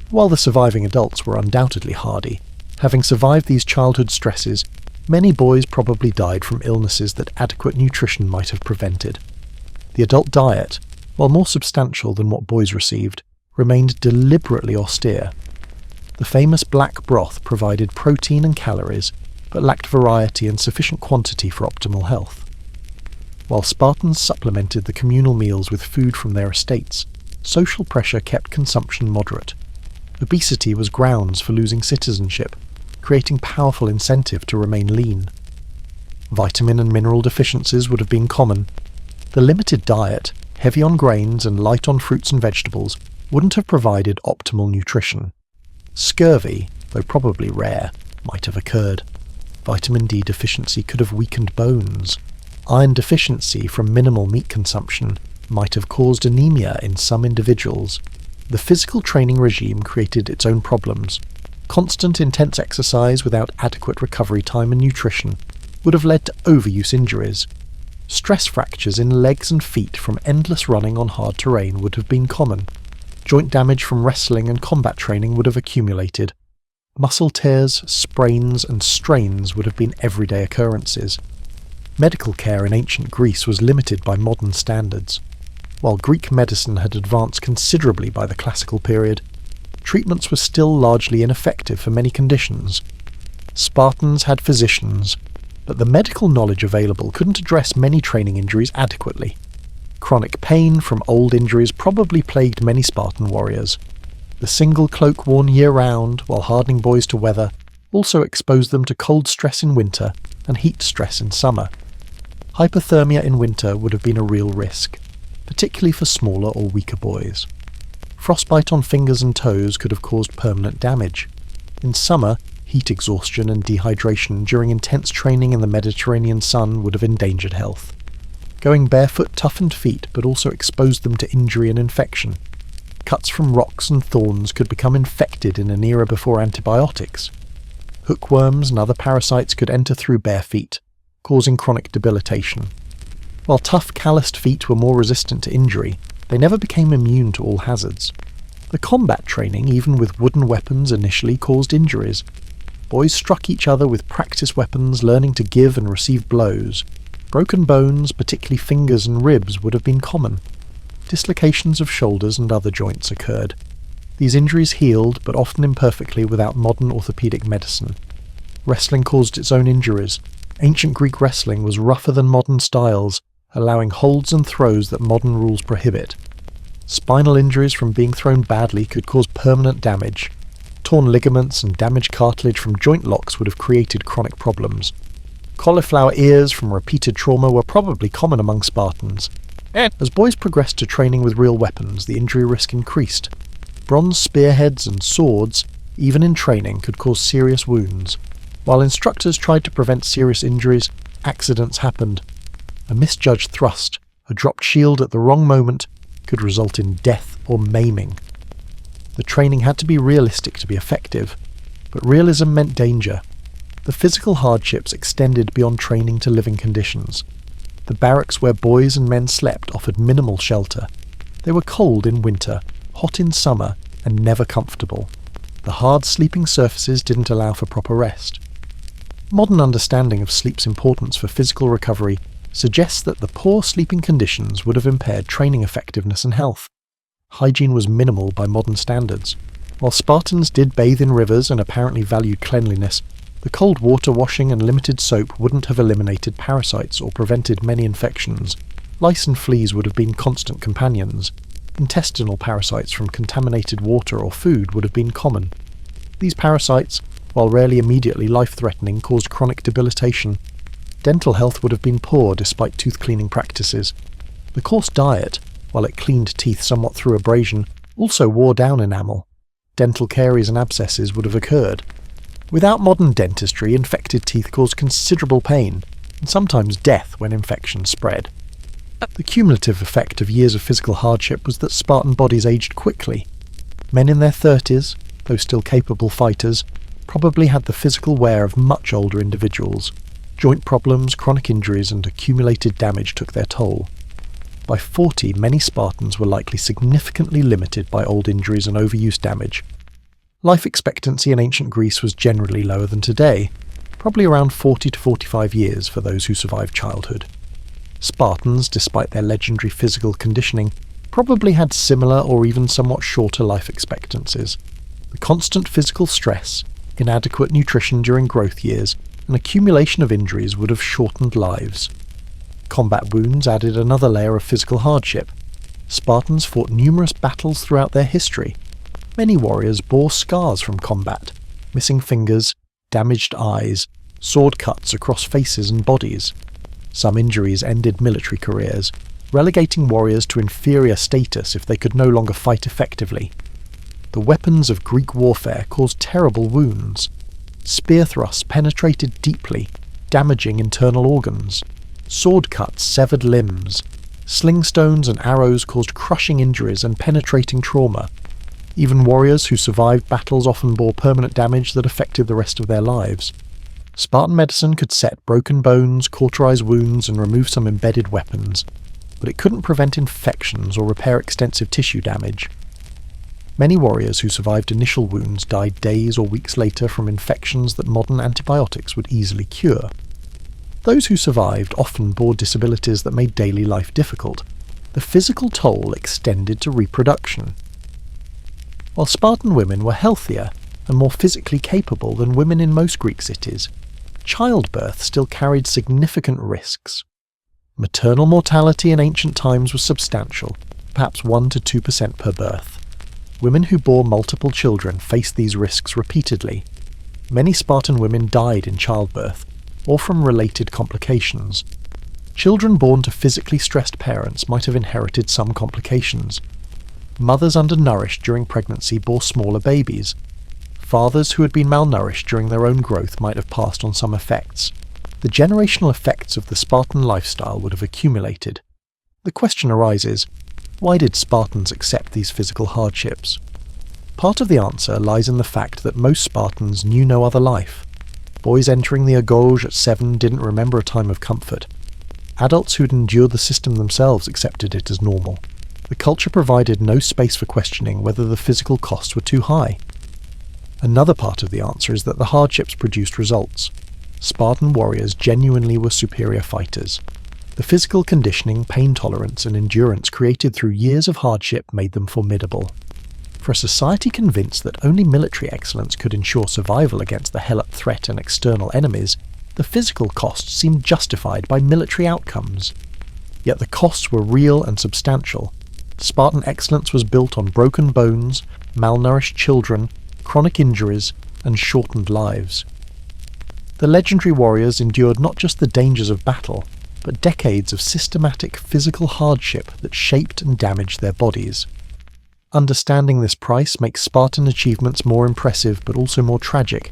While the surviving adults were undoubtedly hardy, having survived these childhood stresses, many boys probably died from illnesses that adequate nutrition might have prevented. The adult diet, while more substantial than what boys received, remained deliberately austere. The famous black broth provided protein and calories, but lacked variety and sufficient quantity for optimal health. While Spartans supplemented the communal meals with food from their estates, social pressure kept consumption moderate. Obesity was grounds for losing citizenship, creating powerful incentive to remain lean. Vitamin and mineral deficiencies would have been common. The limited diet, heavy on grains and light on fruits and vegetables, wouldn't have provided optimal nutrition. Scurvy, though probably rare, might have occurred. Vitamin D deficiency could have weakened bones. Iron deficiency from minimal meat consumption might have caused anemia in some individuals. The physical training regime created its own problems. Constant intense exercise without adequate recovery time and nutrition would have led to overuse injuries. Stress fractures in legs and feet from endless running on hard terrain would have been common. Joint damage from wrestling and combat training would have accumulated. Muscle tears, sprains, and strains would have been everyday occurrences. Medical care in ancient Greece was limited by modern standards. While Greek medicine had advanced considerably by the classical period, treatments were still largely ineffective for many conditions. Spartans had physicians, but the medical knowledge available couldn't address many training injuries adequately. Chronic pain from old injuries probably plagued many Spartan warriors. The single cloak worn year-round, while hardening boys to weather, also exposed them to cold stress in winter and heat stress in summer. Hypothermia in winter would have been a real risk, particularly for smaller or weaker boys. Frostbite on fingers and toes could have caused permanent damage. In summer, heat exhaustion and dehydration during intense training in the Mediterranean sun would have endangered health. Going barefoot toughened feet but also exposed them to injury and infection. Cuts from rocks and thorns could become infected in an era before antibiotics. Hookworms and other parasites could enter through bare feet, causing chronic debilitation. While tough, calloused feet were more resistant to injury, they never became immune to all hazards. The combat training, even with wooden weapons, initially caused injuries. Boys struck each other with practice weapons, learning to give and receive blows. Broken bones, particularly fingers and ribs, would have been common. Dislocations of shoulders and other joints occurred. These injuries healed, but often imperfectly without modern orthopedic medicine. Wrestling caused its own injuries. Ancient Greek wrestling was rougher than modern styles, allowing holds and throws that modern rules prohibit. Spinal injuries from being thrown badly could cause permanent damage. Torn ligaments and damaged cartilage from joint locks would have created chronic problems. Cauliflower ears from repeated trauma were probably common among Spartans. As boys progressed to training with real weapons, the injury risk increased. Bronze spearheads and swords, even in training, could cause serious wounds. While instructors tried to prevent serious injuries, accidents happened. A misjudged thrust, a dropped shield at the wrong moment, could result in death or maiming. The training had to be realistic to be effective, but realism meant danger. The physical hardships extended beyond training to living conditions. The barracks where boys and men slept offered minimal shelter. They were cold in winter, hot in summer, and never comfortable. The hard sleeping surfaces didn't allow for proper rest. Modern understanding of sleep's importance for physical recovery suggests that the poor sleeping conditions would have impaired training effectiveness and health. Hygiene was minimal by modern standards. While Spartans did bathe in rivers and apparently valued cleanliness, the cold water washing and limited soap wouldn't have eliminated parasites or prevented many infections. Lice and fleas would have been constant companions. Intestinal parasites from contaminated water or food would have been common. These parasites, while rarely immediately life-threatening, caused chronic debilitation. Dental health would have been poor despite tooth-cleaning practices. The coarse diet, while it cleaned teeth somewhat through abrasion, also wore down enamel. Dental caries and abscesses would have occurred. Without modern dentistry, infected teeth caused considerable pain, and sometimes death when infections spread. The cumulative effect of years of physical hardship was that Spartan bodies aged quickly. Men in their 30s, though still capable fighters, probably had the physical wear of much older individuals. Joint problems, chronic injuries, and accumulated damage took their toll. By 40, many Spartans were likely significantly limited by old injuries and overuse damage. Life expectancy in ancient Greece was generally lower than today, probably around 40 to 45 years for those who survived childhood. Spartans, despite their legendary physical conditioning, probably had similar or even somewhat shorter life expectancies. The constant physical stress, inadequate nutrition during growth years, and accumulation of injuries would have shortened lives. Combat wounds added another layer of physical hardship. Spartans fought numerous battles throughout their history. Many warriors bore scars from combat, missing fingers, damaged eyes, sword cuts across faces and bodies. Some injuries ended military careers, relegating warriors to inferior status if they could no longer fight effectively. The weapons of Greek warfare caused terrible wounds. Spear thrusts penetrated deeply, damaging internal organs. Sword cuts severed limbs. Sling stones and arrows caused crushing injuries and penetrating trauma. Even warriors who survived battles often bore permanent damage that affected the rest of their lives. Spartan medicine could set broken bones, cauterize wounds, and remove some embedded weapons, but it couldn't prevent infections or repair extensive tissue damage. Many warriors who survived initial wounds died days or weeks later from infections that modern antibiotics would easily cure. Those who survived often bore disabilities that made daily life difficult. The physical toll extended to reproduction. While Spartan women were healthier and more physically capable than women in most Greek cities, childbirth still carried significant risks. Maternal mortality in ancient times was substantial, perhaps 1 to 2% per birth. Women who bore multiple children faced these risks repeatedly. Many Spartan women died in childbirth, or from related complications. Children born to physically stressed parents might have inherited some complications. Mothers undernourished during pregnancy bore smaller babies. Fathers who had been malnourished during their own growth might have passed on some effects. The generational effects of the Spartan lifestyle would have accumulated. The question arises, why did Spartans accept these physical hardships? Part of the answer lies in the fact that most Spartans knew no other life. Boys entering the Agoge at 7 didn't remember a time of comfort. Adults who'd endured the system themselves accepted it as normal. The culture provided no space for questioning whether the physical costs were too high. Another part of the answer is that the hardships produced results. Spartan warriors genuinely were superior fighters. The physical conditioning, pain tolerance, and endurance created through years of hardship made them formidable. For a society convinced that only military excellence could ensure survival against the helot threat and external enemies, the physical costs seemed justified by military outcomes. Yet the costs were real and substantial. Spartan excellence was built on broken bones, malnourished children, chronic injuries, and shortened lives. The legendary warriors endured not just the dangers of battle, but decades of systematic physical hardship that shaped and damaged their bodies. Understanding this price makes Spartan achievements more impressive but also more tragic,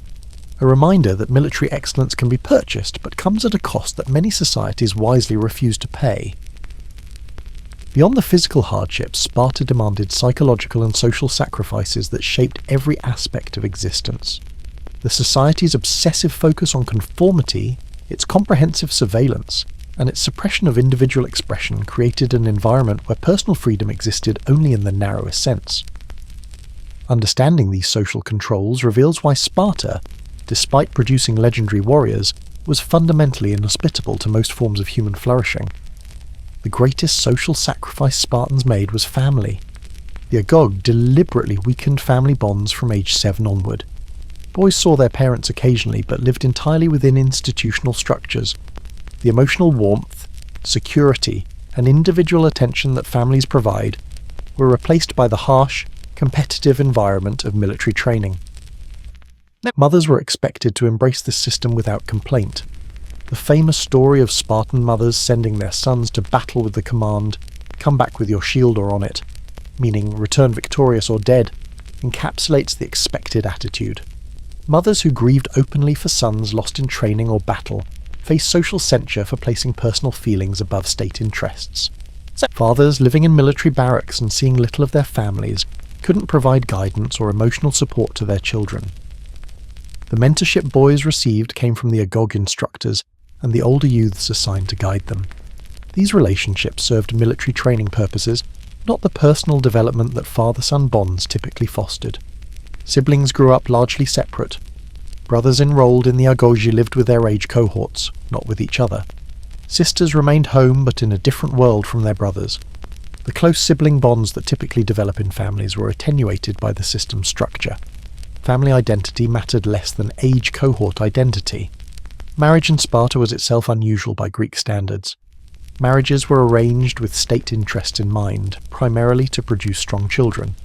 a reminder that military excellence can be purchased but comes at a cost that many societies wisely refuse to pay. Beyond the physical hardships, Sparta demanded psychological and social sacrifices that shaped every aspect of existence. The society's obsessive focus on conformity, its comprehensive surveillance, and its suppression of individual expression created an environment where personal freedom existed only in the narrowest sense. Understanding these social controls reveals why Sparta, despite producing legendary warriors, was fundamentally inhospitable to most forms of human flourishing. The greatest social sacrifice Spartans made was family. The Agoge deliberately weakened family bonds from age 7 onward. Boys saw their parents occasionally but lived entirely within institutional structures. The emotional warmth, security, and individual attention that families provide were replaced by the harsh, competitive environment of military training. Mothers were expected to embrace this system without complaint. The famous story of Spartan mothers sending their sons to battle with the command, "Come back with your shield or on it," meaning return victorious or dead, encapsulates the expected attitude. Mothers who grieved openly for sons lost in training or battle faced social censure for placing personal feelings above state interests. Fathers living in military barracks and seeing little of their families couldn't provide guidance or emotional support to their children. The mentorship boys received came from the Agoge instructors and the older youths assigned to guide them. These relationships served military training purposes, not the personal development that father-son bonds typically fostered. Siblings grew up largely separate. Brothers enrolled in the Agoge lived with their age cohorts, not with each other. Sisters remained home but in a different world from their brothers. The close sibling bonds that typically develop in families were attenuated by the system's structure. Family identity mattered less than age cohort identity. Marriage in Sparta was itself unusual by Greek standards. Marriages were arranged with state interest in mind, primarily to produce strong children.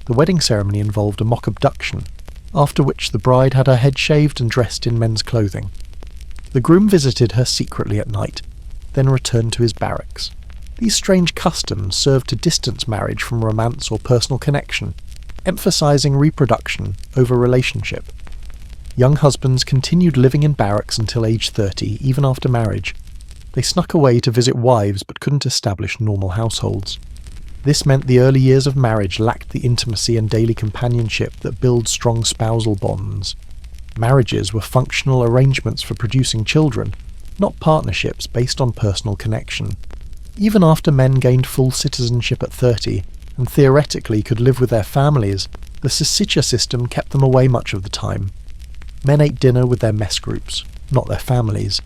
The wedding ceremony involved a mock abduction, after which the bride had her head shaved and dressed in men's clothing. The groom visited her secretly at night, then returned to his barracks. These strange customs served to distance marriage from romance or personal connection, emphasizing reproduction over relationship. Young husbands continued living in barracks until age 30, even after marriage. They snuck away to visit wives but couldn't establish normal households. This meant the early years of marriage lacked the intimacy and daily companionship that build strong spousal bonds. Marriages were functional arrangements for producing children, not partnerships based on personal connection. Even after men gained full citizenship at 30, and theoretically could live with their families, the syzygia system kept them away much of the time. Men ate dinner with their mess groups, not their families.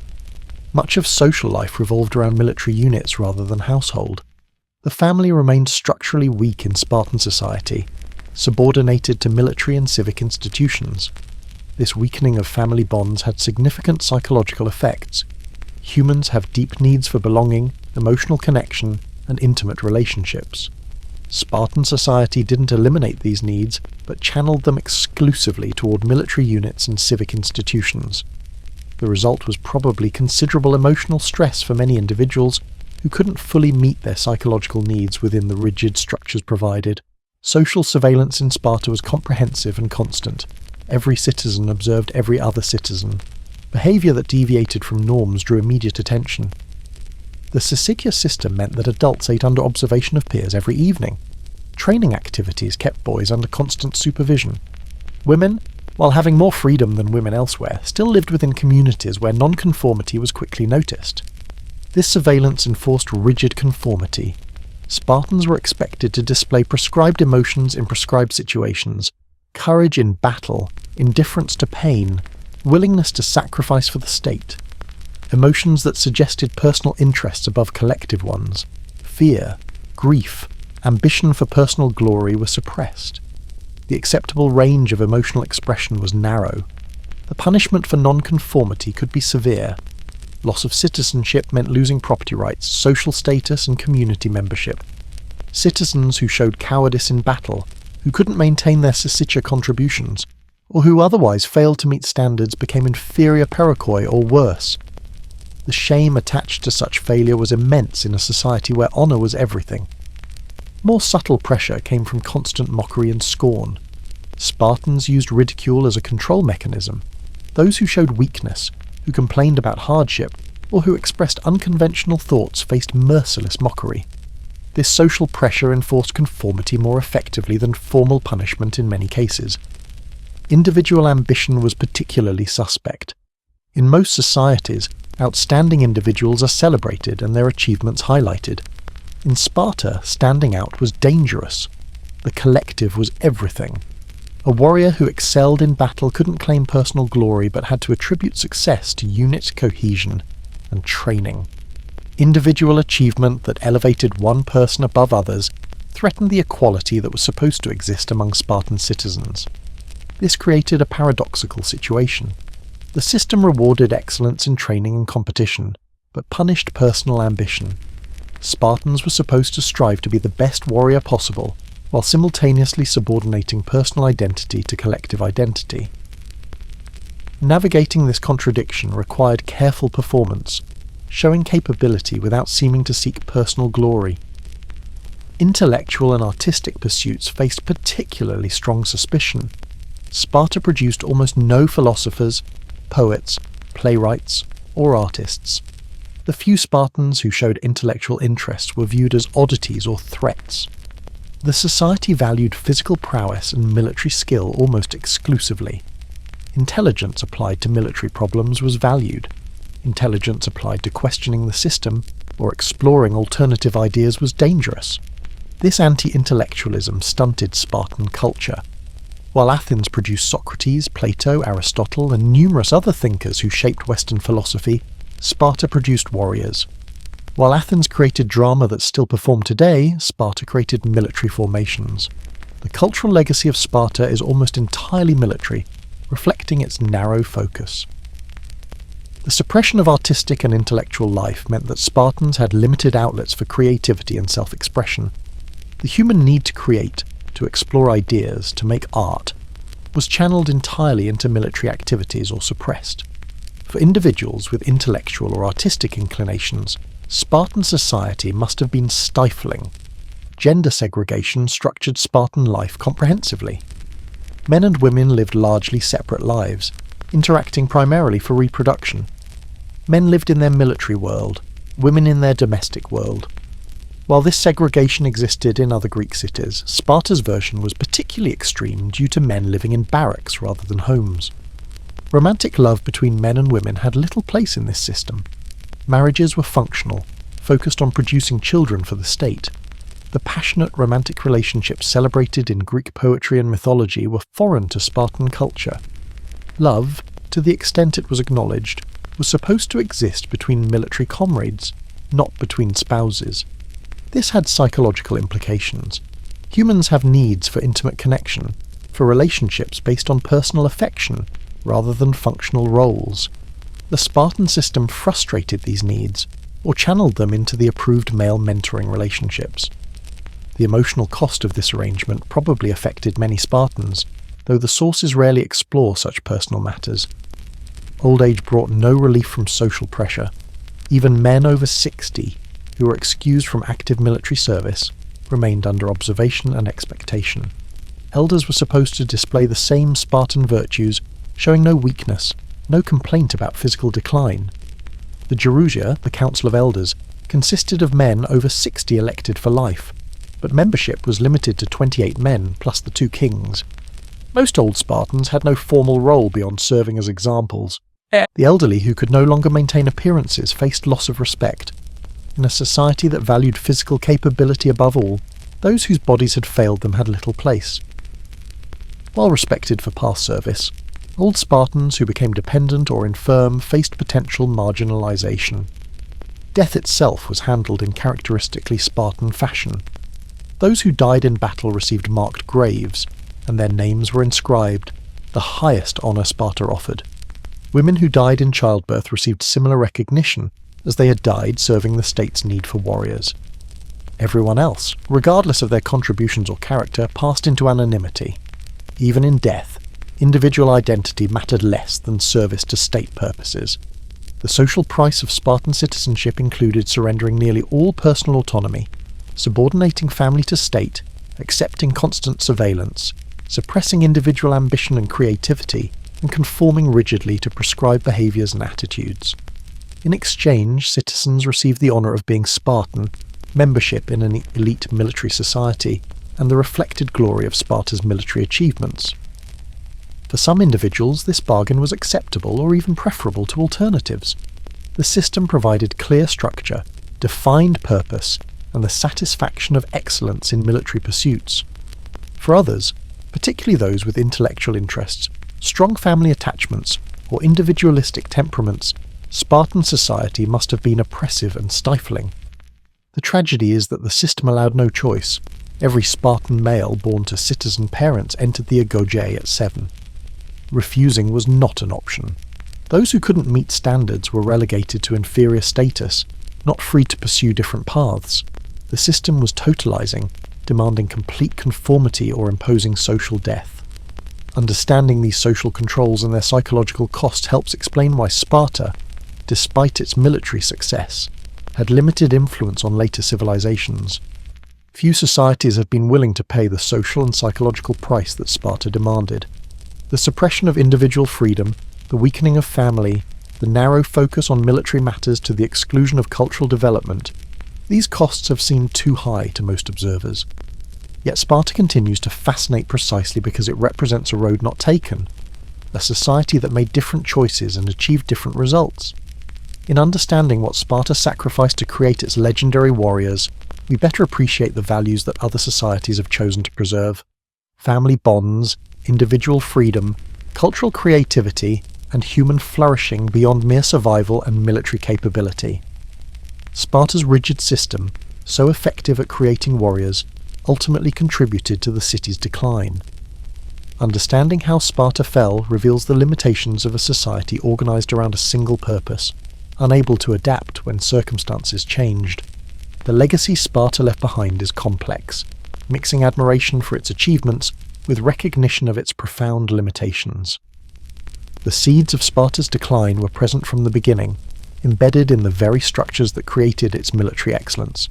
Much of social life revolved around military units rather than household. The family remained structurally weak in Spartan society, subordinated to military and civic institutions. This weakening of family bonds had significant psychological effects. Humans have deep needs for belonging, emotional connection, and intimate relationships. Spartan society didn't eliminate these needs, but channeled them exclusively toward military units and civic institutions. The result was probably considerable emotional stress for many individuals who couldn't fully meet their psychological needs within the rigid structures provided. Social surveillance in Sparta was comprehensive and constant. Every citizen observed every other citizen. Behaviour that deviated from norms drew immediate attention. The syzygia system meant that adults ate under observation of peers every evening. Training activities kept boys under constant supervision. Women, while having more freedom than women elsewhere, still lived within communities where non-conformity was quickly noticed. This surveillance enforced rigid conformity. Spartans were expected to display prescribed emotions in prescribed situations, courage in battle, indifference to pain, willingness to sacrifice for the state. Emotions that suggested personal interests above collective ones, fear, grief, ambition for personal glory were suppressed. The acceptable range of emotional expression was narrow. The punishment for non-conformity could be severe. Loss of citizenship meant losing property rights, social status, and community membership. Citizens who showed cowardice in battle, who couldn't maintain their syzygia contributions, or who otherwise failed to meet standards became inferior perikoi or worse. The shame attached to such failure was immense in a society where honour was everything. More subtle pressure came from constant mockery and scorn. Spartans used ridicule as a control mechanism. Those who showed weakness, who complained about hardship, or who expressed unconventional thoughts faced merciless mockery. This social pressure enforced conformity more effectively than formal punishment in many cases. Individual ambition was particularly suspect. In most societies, outstanding individuals are celebrated and their achievements highlighted. In Sparta, standing out was dangerous. The collective was everything. A warrior who excelled in battle couldn't claim personal glory but had to attribute success to unit cohesion and training. Individual achievement that elevated one person above others threatened the equality that was supposed to exist among Spartan citizens. This created a paradoxical situation. The system rewarded excellence in training and competition, but punished personal ambition. Spartans were supposed to strive to be the best warrior possible, while simultaneously subordinating personal identity to collective identity. Navigating this contradiction required careful performance, showing capability without seeming to seek personal glory. Intellectual and artistic pursuits faced particularly strong suspicion. Sparta produced almost no philosophers, poets, playwrights, or artists. The few Spartans who showed intellectual interests were viewed as oddities or threats. The society valued physical prowess and military skill almost exclusively. Intelligence applied to military problems was valued. Intelligence applied to questioning the system or exploring alternative ideas was dangerous. This anti-intellectualism stunted Spartan culture. While Athens produced Socrates, Plato, Aristotle, and numerous other thinkers who shaped Western philosophy, Sparta produced warriors. While Athens created drama that's still performed today, Sparta created military formations. The cultural legacy of Sparta is almost entirely military, reflecting its narrow focus. The suppression of artistic and intellectual life meant that Spartans had limited outlets for creativity and self-expression. The human need to create, to explore ideas, to make art, was channeled entirely into military activities or suppressed. For individuals with intellectual or artistic inclinations, Spartan society must have been stifling. Gender segregation structured Spartan life comprehensively. Men and women lived largely separate lives, interacting primarily for reproduction. Men lived in their military world, women in their domestic world. While this segregation existed in other Greek cities, Sparta's version was particularly extreme due to men living in barracks rather than homes. Romantic love between men and women had little place in this system. Marriages were functional, focused on producing children for the state. The passionate romantic relationships celebrated in Greek poetry and mythology were foreign to Spartan culture. Love, to the extent it was acknowledged, was supposed to exist between military comrades, not between spouses. This had psychological implications. Humans have needs for intimate connection, for relationships based on personal affection, rather than functional roles. The Spartan system frustrated these needs, or channeled them into the approved male mentoring relationships. The emotional cost of this arrangement probably affected many Spartans, though the sources rarely explore such personal matters. Old age brought no relief from social pressure. Even men over 60, who were excused from active military service, remained under observation and expectation. Elders were supposed to display the same Spartan virtues, showing no weakness, no complaint about physical decline. The Gerousia, the Council of Elders, consisted of men over 60 elected for life, but membership was limited to 28 men plus the 2 kings. Most old Spartans had no formal role beyond serving as examples. The elderly who could no longer maintain appearances faced loss of respect. In a society that valued physical capability above all, those whose bodies had failed them had little place. While respected for past service, old Spartans who became dependent or infirm faced potential marginalization. Death itself was handled in characteristically Spartan fashion. Those who died in battle received marked graves, and their names were inscribed, the highest honour Sparta offered. Women who died in childbirth received similar recognition, as they had died serving the state's need for warriors. Everyone else, regardless of their contributions or character, passed into anonymity. Even in death, individual identity mattered less than service to state purposes. The social price of Spartan citizenship included surrendering nearly all personal autonomy, subordinating family to state, accepting constant surveillance, suppressing individual ambition and creativity, and conforming rigidly to prescribed behaviours and attitudes. In exchange, citizens received the honour of being Spartan, membership in an elite military society, and the reflected glory of Sparta's military achievements. For some individuals, this bargain was acceptable or even preferable to alternatives. The system provided clear structure, defined purpose, and the satisfaction of excellence in military pursuits. For others, particularly those with intellectual interests, strong family attachments, or individualistic temperaments, Spartan society must have been oppressive and stifling. The tragedy is that the system allowed no choice. Every Spartan male born to citizen parents entered the Agoge at 7. Refusing was not an option. Those who couldn't meet standards were relegated to inferior status, not free to pursue different paths. The system was totalizing, demanding complete conformity or imposing social death. Understanding these social controls and their psychological cost helps explain why Sparta, despite its military success, had limited influence on later civilizations. Few societies have been willing to pay the social and psychological price that Sparta demanded. The suppression of individual freedom, the weakening of family, the narrow focus on military matters to the exclusion of cultural development, these costs have seemed too high to most observers. Yet Sparta continues to fascinate precisely because it represents a road not taken, a society that made different choices and achieved different results. In understanding what Sparta sacrificed to create its legendary warriors, we better appreciate the values that other societies have chosen to preserve: family bonds, individual freedom, cultural creativity, and human flourishing beyond mere survival and military capability. Sparta's rigid system, so effective at creating warriors, ultimately contributed to the city's decline. Understanding how Sparta fell reveals the limitations of a society organized around a single purpose, unable to adapt when circumstances changed. The legacy Sparta left behind is complex, mixing admiration for its achievements with recognition of its profound limitations. The seeds of Sparta's decline were present from the beginning, embedded in the very structures that created its military excellence.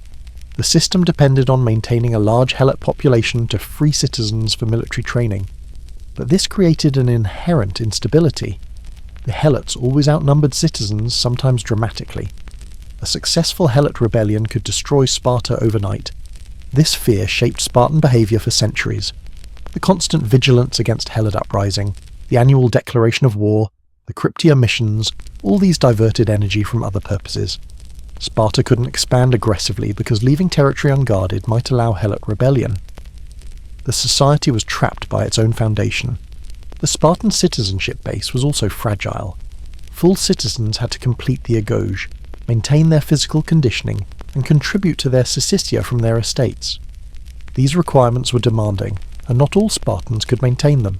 The system depended on maintaining a large Helot population to free citizens for military training, but this created an inherent instability. The Helots always outnumbered citizens, sometimes dramatically. A successful Helot rebellion could destroy Sparta overnight. This fear shaped Spartan behaviour for centuries. The constant vigilance against Helot uprising, the annual declaration of war, the Cryptia missions, all these diverted energy from other purposes. Sparta couldn't expand aggressively because leaving territory unguarded might allow Helot rebellion. The society was trapped by its own foundation. The Spartan citizenship base was also fragile. Full citizens had to complete the Agoge, maintain their physical conditioning, and contribute to their syssitia from their estates. These requirements were demanding, and not all Spartans could maintain them.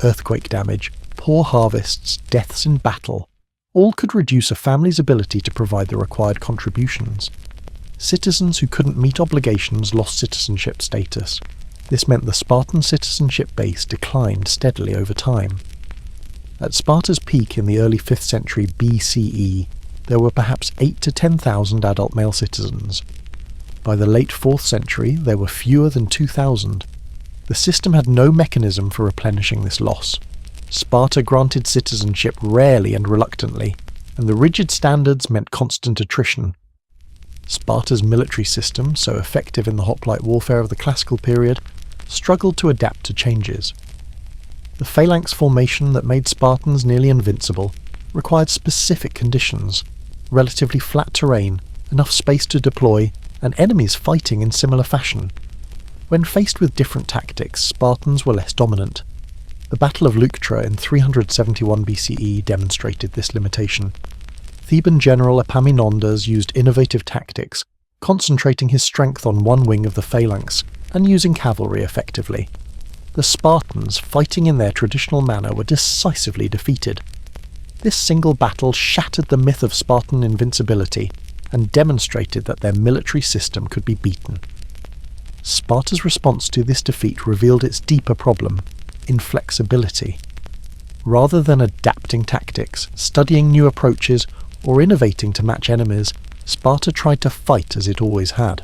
Earthquake damage, poor harvests, deaths in battle, all could reduce a family's ability to provide the required contributions. Citizens who couldn't meet obligations lost citizenship status. This meant the Spartan citizenship base declined steadily over time. At Sparta's peak in the early 5th century BCE, there were perhaps 8,000 to 10,000 adult male citizens. By the late 4th century, there were fewer than 2,000. The system had no mechanism for replenishing this loss. Sparta granted citizenship rarely and reluctantly, and the rigid standards meant constant attrition. Sparta's military system, so effective in the hoplite warfare of the classical period, struggled to adapt to changes. The phalanx formation that made Spartans nearly invincible required specific conditions: relatively flat terrain, enough space to deploy, and enemies fighting in similar fashion. When faced with different tactics, Spartans were less dominant. The Battle of Leuctra in 371 BCE demonstrated this limitation. Theban general Epaminondas used innovative tactics, concentrating his strength on one wing of the phalanx and using cavalry effectively. The Spartans, fighting in their traditional manner, were decisively defeated. This single battle shattered the myth of Spartan invincibility and demonstrated that their military system could be beaten. Sparta's response to this defeat revealed its deeper problem: inflexibility. Rather than adapting tactics, studying new approaches, or innovating to match enemies, Sparta tried to fight as it always had.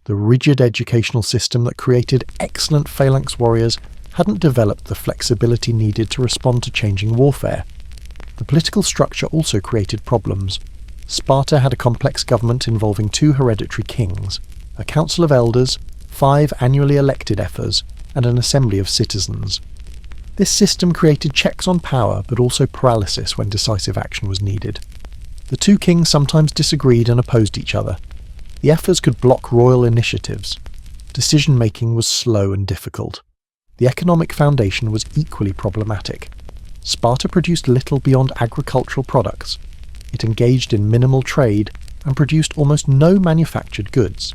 The rigid educational system that created excellent phalanx warriors hadn't developed the flexibility needed to respond to changing warfare. The political structure also created problems. Sparta had a complex government involving 2 hereditary kings, a council of elders, 5 annually elected ephors, and an assembly of citizens. This system created checks on power, but also paralysis when decisive action was needed. The 2 kings sometimes disagreed and opposed each other. The ephors could block royal initiatives. Decision-making was slow and difficult. The economic foundation was equally problematic. Sparta produced little beyond agricultural products. It engaged in minimal trade and produced almost no manufactured goods.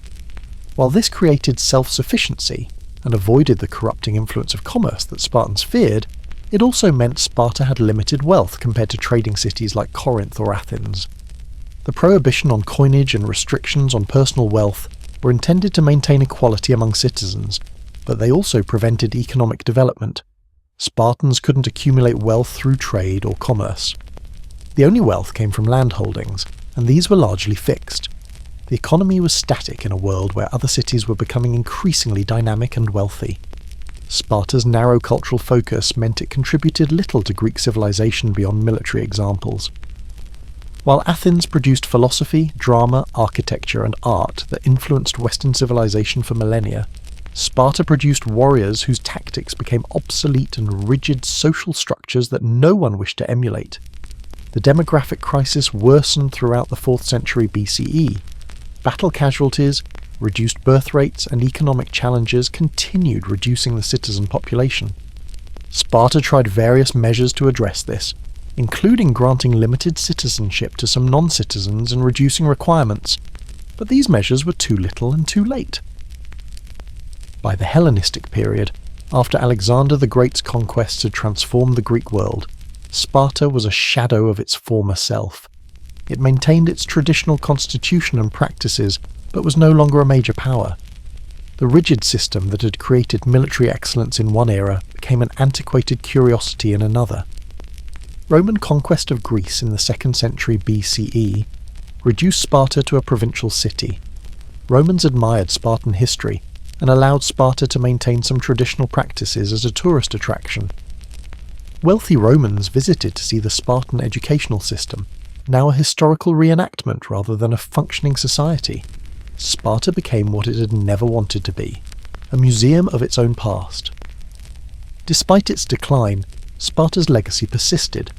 While this created self-sufficiency and avoided the corrupting influence of commerce that Spartans feared, it also meant Sparta had limited wealth compared to trading cities like Corinth or Athens. The prohibition on coinage and restrictions on personal wealth were intended to maintain equality among citizens, but they also prevented economic development. Spartans couldn't accumulate wealth through trade or commerce. The only wealth came from landholdings, and these were largely fixed. The economy was static in a world where other cities were becoming increasingly dynamic and wealthy. Sparta's narrow cultural focus meant it contributed little to Greek civilization beyond military examples. While Athens produced philosophy, drama, architecture, and art that influenced Western civilization for millennia, Sparta produced warriors whose tactics became obsolete and rigid social structures that no one wished to emulate. The demographic crisis worsened throughout the 4th century BCE. Battle casualties, reduced birth rates, and economic challenges continued reducing the citizen population. Sparta tried various measures to address this, including granting limited citizenship to some non-citizens and reducing requirements, but these measures were too little and too late. By the Hellenistic period, after Alexander the Great's conquests had transformed the Greek world, Sparta was a shadow of its former self. It maintained its traditional constitution and practices, but was no longer a major power. The rigid system that had created military excellence in one era became an antiquated curiosity in another. Roman conquest of Greece in the 2nd century BCE reduced Sparta to a provincial city. Romans admired Spartan history and allowed Sparta to maintain some traditional practices as a tourist attraction. Wealthy Romans visited to see the Spartan educational system, now a historical reenactment rather than a functioning society. Sparta became what it had never wanted to be, a museum of its own past. Despite its decline, Sparta's legacy persisted.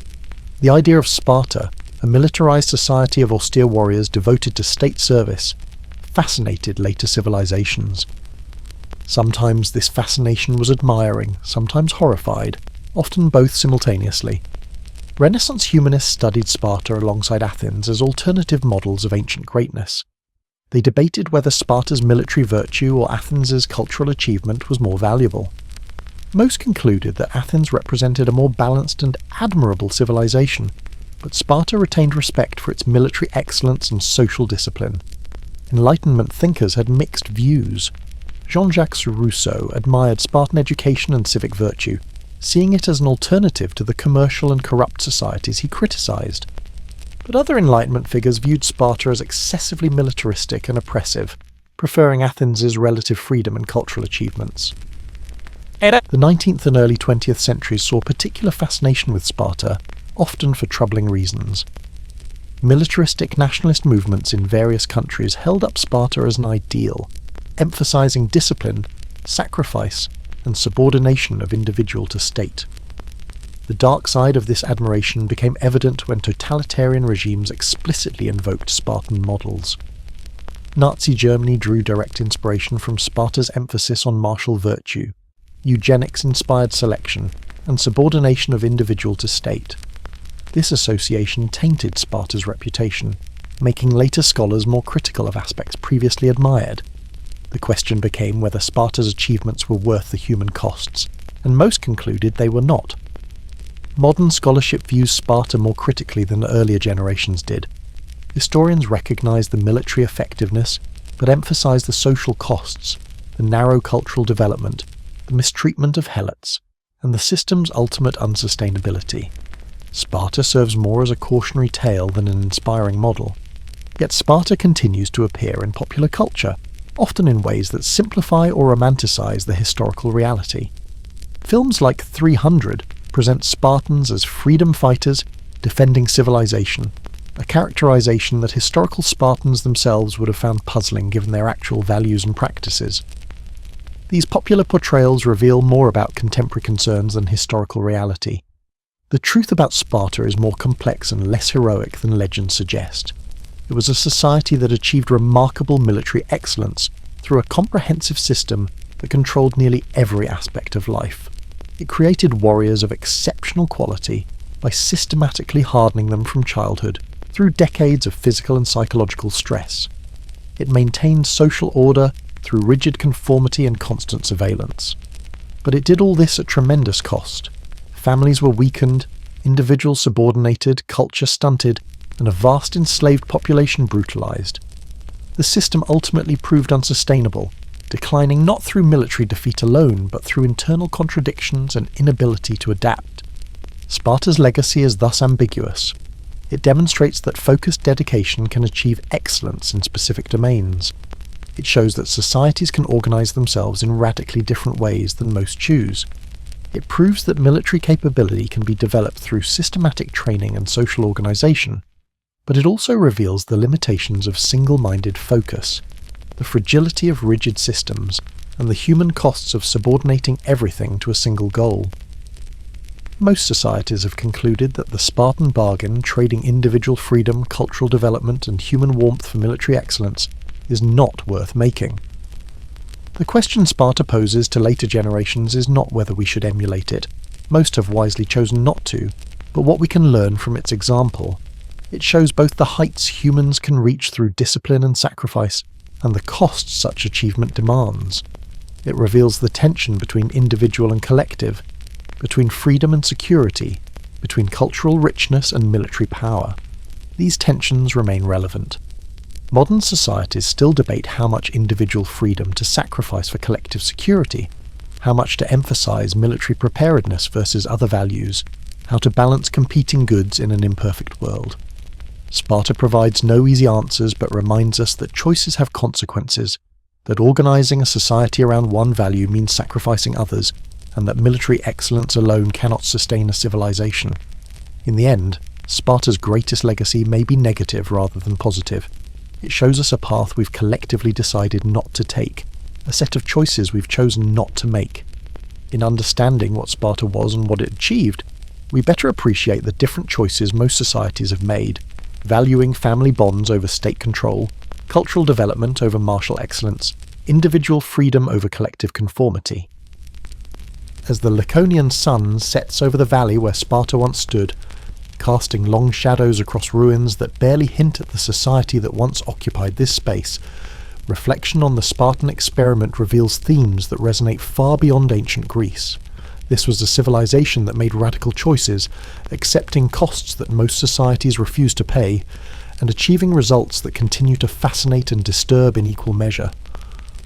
The idea of Sparta, a militarized society of austere warriors devoted to state service, fascinated later civilizations. Sometimes this fascination was admiring, sometimes horrified, often both simultaneously. Renaissance humanists studied Sparta alongside Athens as alternative models of ancient greatness. They debated whether Sparta's military virtue or Athens's cultural achievement was more valuable. Most concluded that Athens represented a more balanced and admirable civilization, but Sparta retained respect for its military excellence and social discipline. Enlightenment thinkers had mixed views. Jean-Jacques Rousseau admired Spartan education and civic virtue, seeing it as an alternative to the commercial and corrupt societies he criticized. But other Enlightenment figures viewed Sparta as excessively militaristic and oppressive, preferring Athens's relative freedom and cultural achievements. The 19th and early 20th centuries saw particular fascination with Sparta, often for troubling reasons. Militaristic nationalist movements in various countries held up Sparta as an ideal, emphasizing discipline, sacrifice, and subordination of individual to state. The dark side of this admiration became evident when totalitarian regimes explicitly invoked Spartan models. Nazi Germany drew direct inspiration from Sparta's emphasis on martial virtue, eugenics-inspired selection, and subordination of individual to state. This association tainted Sparta's reputation, making later scholars more critical of aspects previously admired. The question became whether Sparta's achievements were worth the human costs, and most concluded they were not. Modern scholarship views Sparta more critically than earlier generations did. Historians recognize the military effectiveness, but emphasize the social costs, the narrow cultural development, the mistreatment of helots, and the system's ultimate unsustainability. Sparta serves more as a cautionary tale than an inspiring model. Yet Sparta continues to appear in popular culture, often in ways that simplify or romanticize the historical reality. Films like 300 present Spartans as freedom fighters defending civilization, a characterization that historical Spartans themselves would have found puzzling given their actual values and practices. These popular portrayals reveal more about contemporary concerns than historical reality. The truth about Sparta is more complex and less heroic than legends suggest. It was a society that achieved remarkable military excellence through a comprehensive system that controlled nearly every aspect of life. It created warriors of exceptional quality by systematically hardening them from childhood through decades of physical and psychological stress. It maintained social order, through rigid conformity and constant surveillance. But it did all this at tremendous cost. Families were weakened, individuals subordinated, culture stunted, and a vast enslaved population brutalized. The system ultimately proved unsustainable, declining not through military defeat alone, but through internal contradictions and inability to adapt. Sparta's legacy is thus ambiguous. It demonstrates that focused dedication can achieve excellence in specific domains. It shows that societies can organize themselves in radically different ways than most choose. It proves that military capability can be developed through systematic training and social organization, but it also reveals the limitations of single-minded focus, the fragility of rigid systems, and the human costs of subordinating everything to a single goal. Most societies have concluded that the Spartan bargain, trading individual freedom, cultural development, and human warmth for military excellence, is not worth making. The question Sparta poses to later generations is not whether we should emulate it. Most have wisely chosen not to, but what we can learn from its example. It shows both the heights humans can reach through discipline and sacrifice, and the costs such achievement demands. It reveals the tension between individual and collective, between freedom and security, between cultural richness and military power. These tensions remain relevant. Modern societies still debate how much individual freedom to sacrifice for collective security, how much to emphasize military preparedness versus other values, how to balance competing goods in an imperfect world. Sparta provides no easy answers but reminds us that choices have consequences, that organizing a society around one value means sacrificing others, and that military excellence alone cannot sustain a civilization. In the end, Sparta's greatest legacy may be negative rather than positive. It shows us a path we've collectively decided not to take, a set of choices we've chosen not to make. In understanding what Sparta was and what it achieved, we better appreciate the different choices most societies have made, valuing family bonds over state control, cultural development over martial excellence, individual freedom over collective conformity. As the Laconian sun sets over the valley where Sparta once stood, casting long shadows across ruins that barely hint at the society that once occupied this space, reflection on the Spartan experiment reveals themes that resonate far beyond ancient Greece. This was a civilization that made radical choices, accepting costs that most societies refuse to pay, and achieving results that continue to fascinate and disturb in equal measure.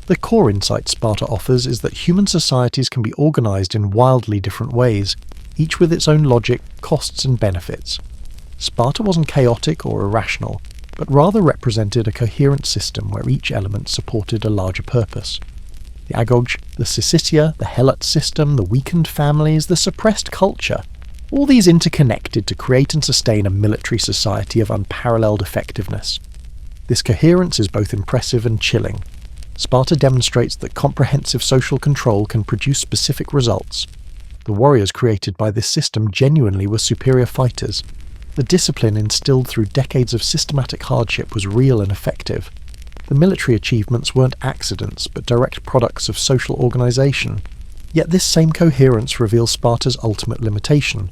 The core insight Sparta offers is that human societies can be organized in wildly different ways, each with its own logic, costs and benefits. Sparta wasn't chaotic or irrational, but rather represented a coherent system where each element supported a larger purpose. The Agoge, the Syssitia, the Helot system, the weakened families, the suppressed culture, all these interconnected to create and sustain a military society of unparalleled effectiveness. This coherence is both impressive and chilling. Sparta demonstrates that comprehensive social control can produce specific results. The warriors created by this system genuinely were superior fighters. The discipline instilled through decades of systematic hardship was real and effective. The military achievements weren't accidents, but direct products of social organization. Yet this same coherence reveals Sparta's ultimate limitation.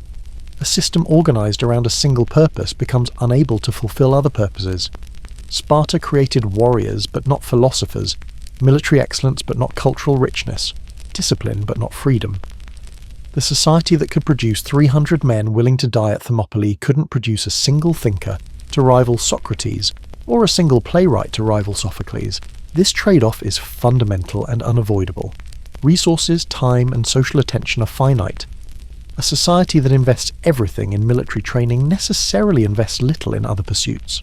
A system organized around a single purpose becomes unable to fulfill other purposes. Sparta created warriors but not philosophers, military excellence but not cultural richness, discipline but not freedom. The society that could produce 300 men willing to die at Thermopylae couldn't produce a single thinker to rival Socrates, or a single playwright to rival Sophocles. This trade-off is fundamental and unavoidable. Resources, time, and social attention are finite. A society that invests everything in military training necessarily invests little in other pursuits.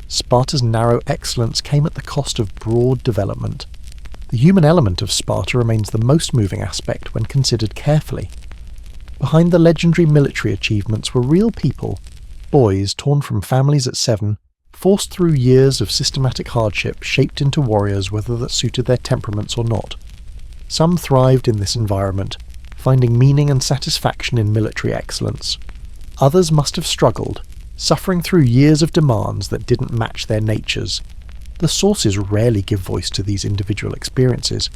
Sparta's narrow excellence came at the cost of broad development. The human element of Sparta remains the most moving aspect when considered carefully. Behind the legendary military achievements were real people, boys torn from families at 7, forced through years of systematic hardship, shaped into warriors whether that suited their temperaments or not. Some thrived in this environment, finding meaning and satisfaction in military excellence. Others must have struggled, suffering through years of demands that didn't match their natures. The sources rarely give voice to these individual experiences.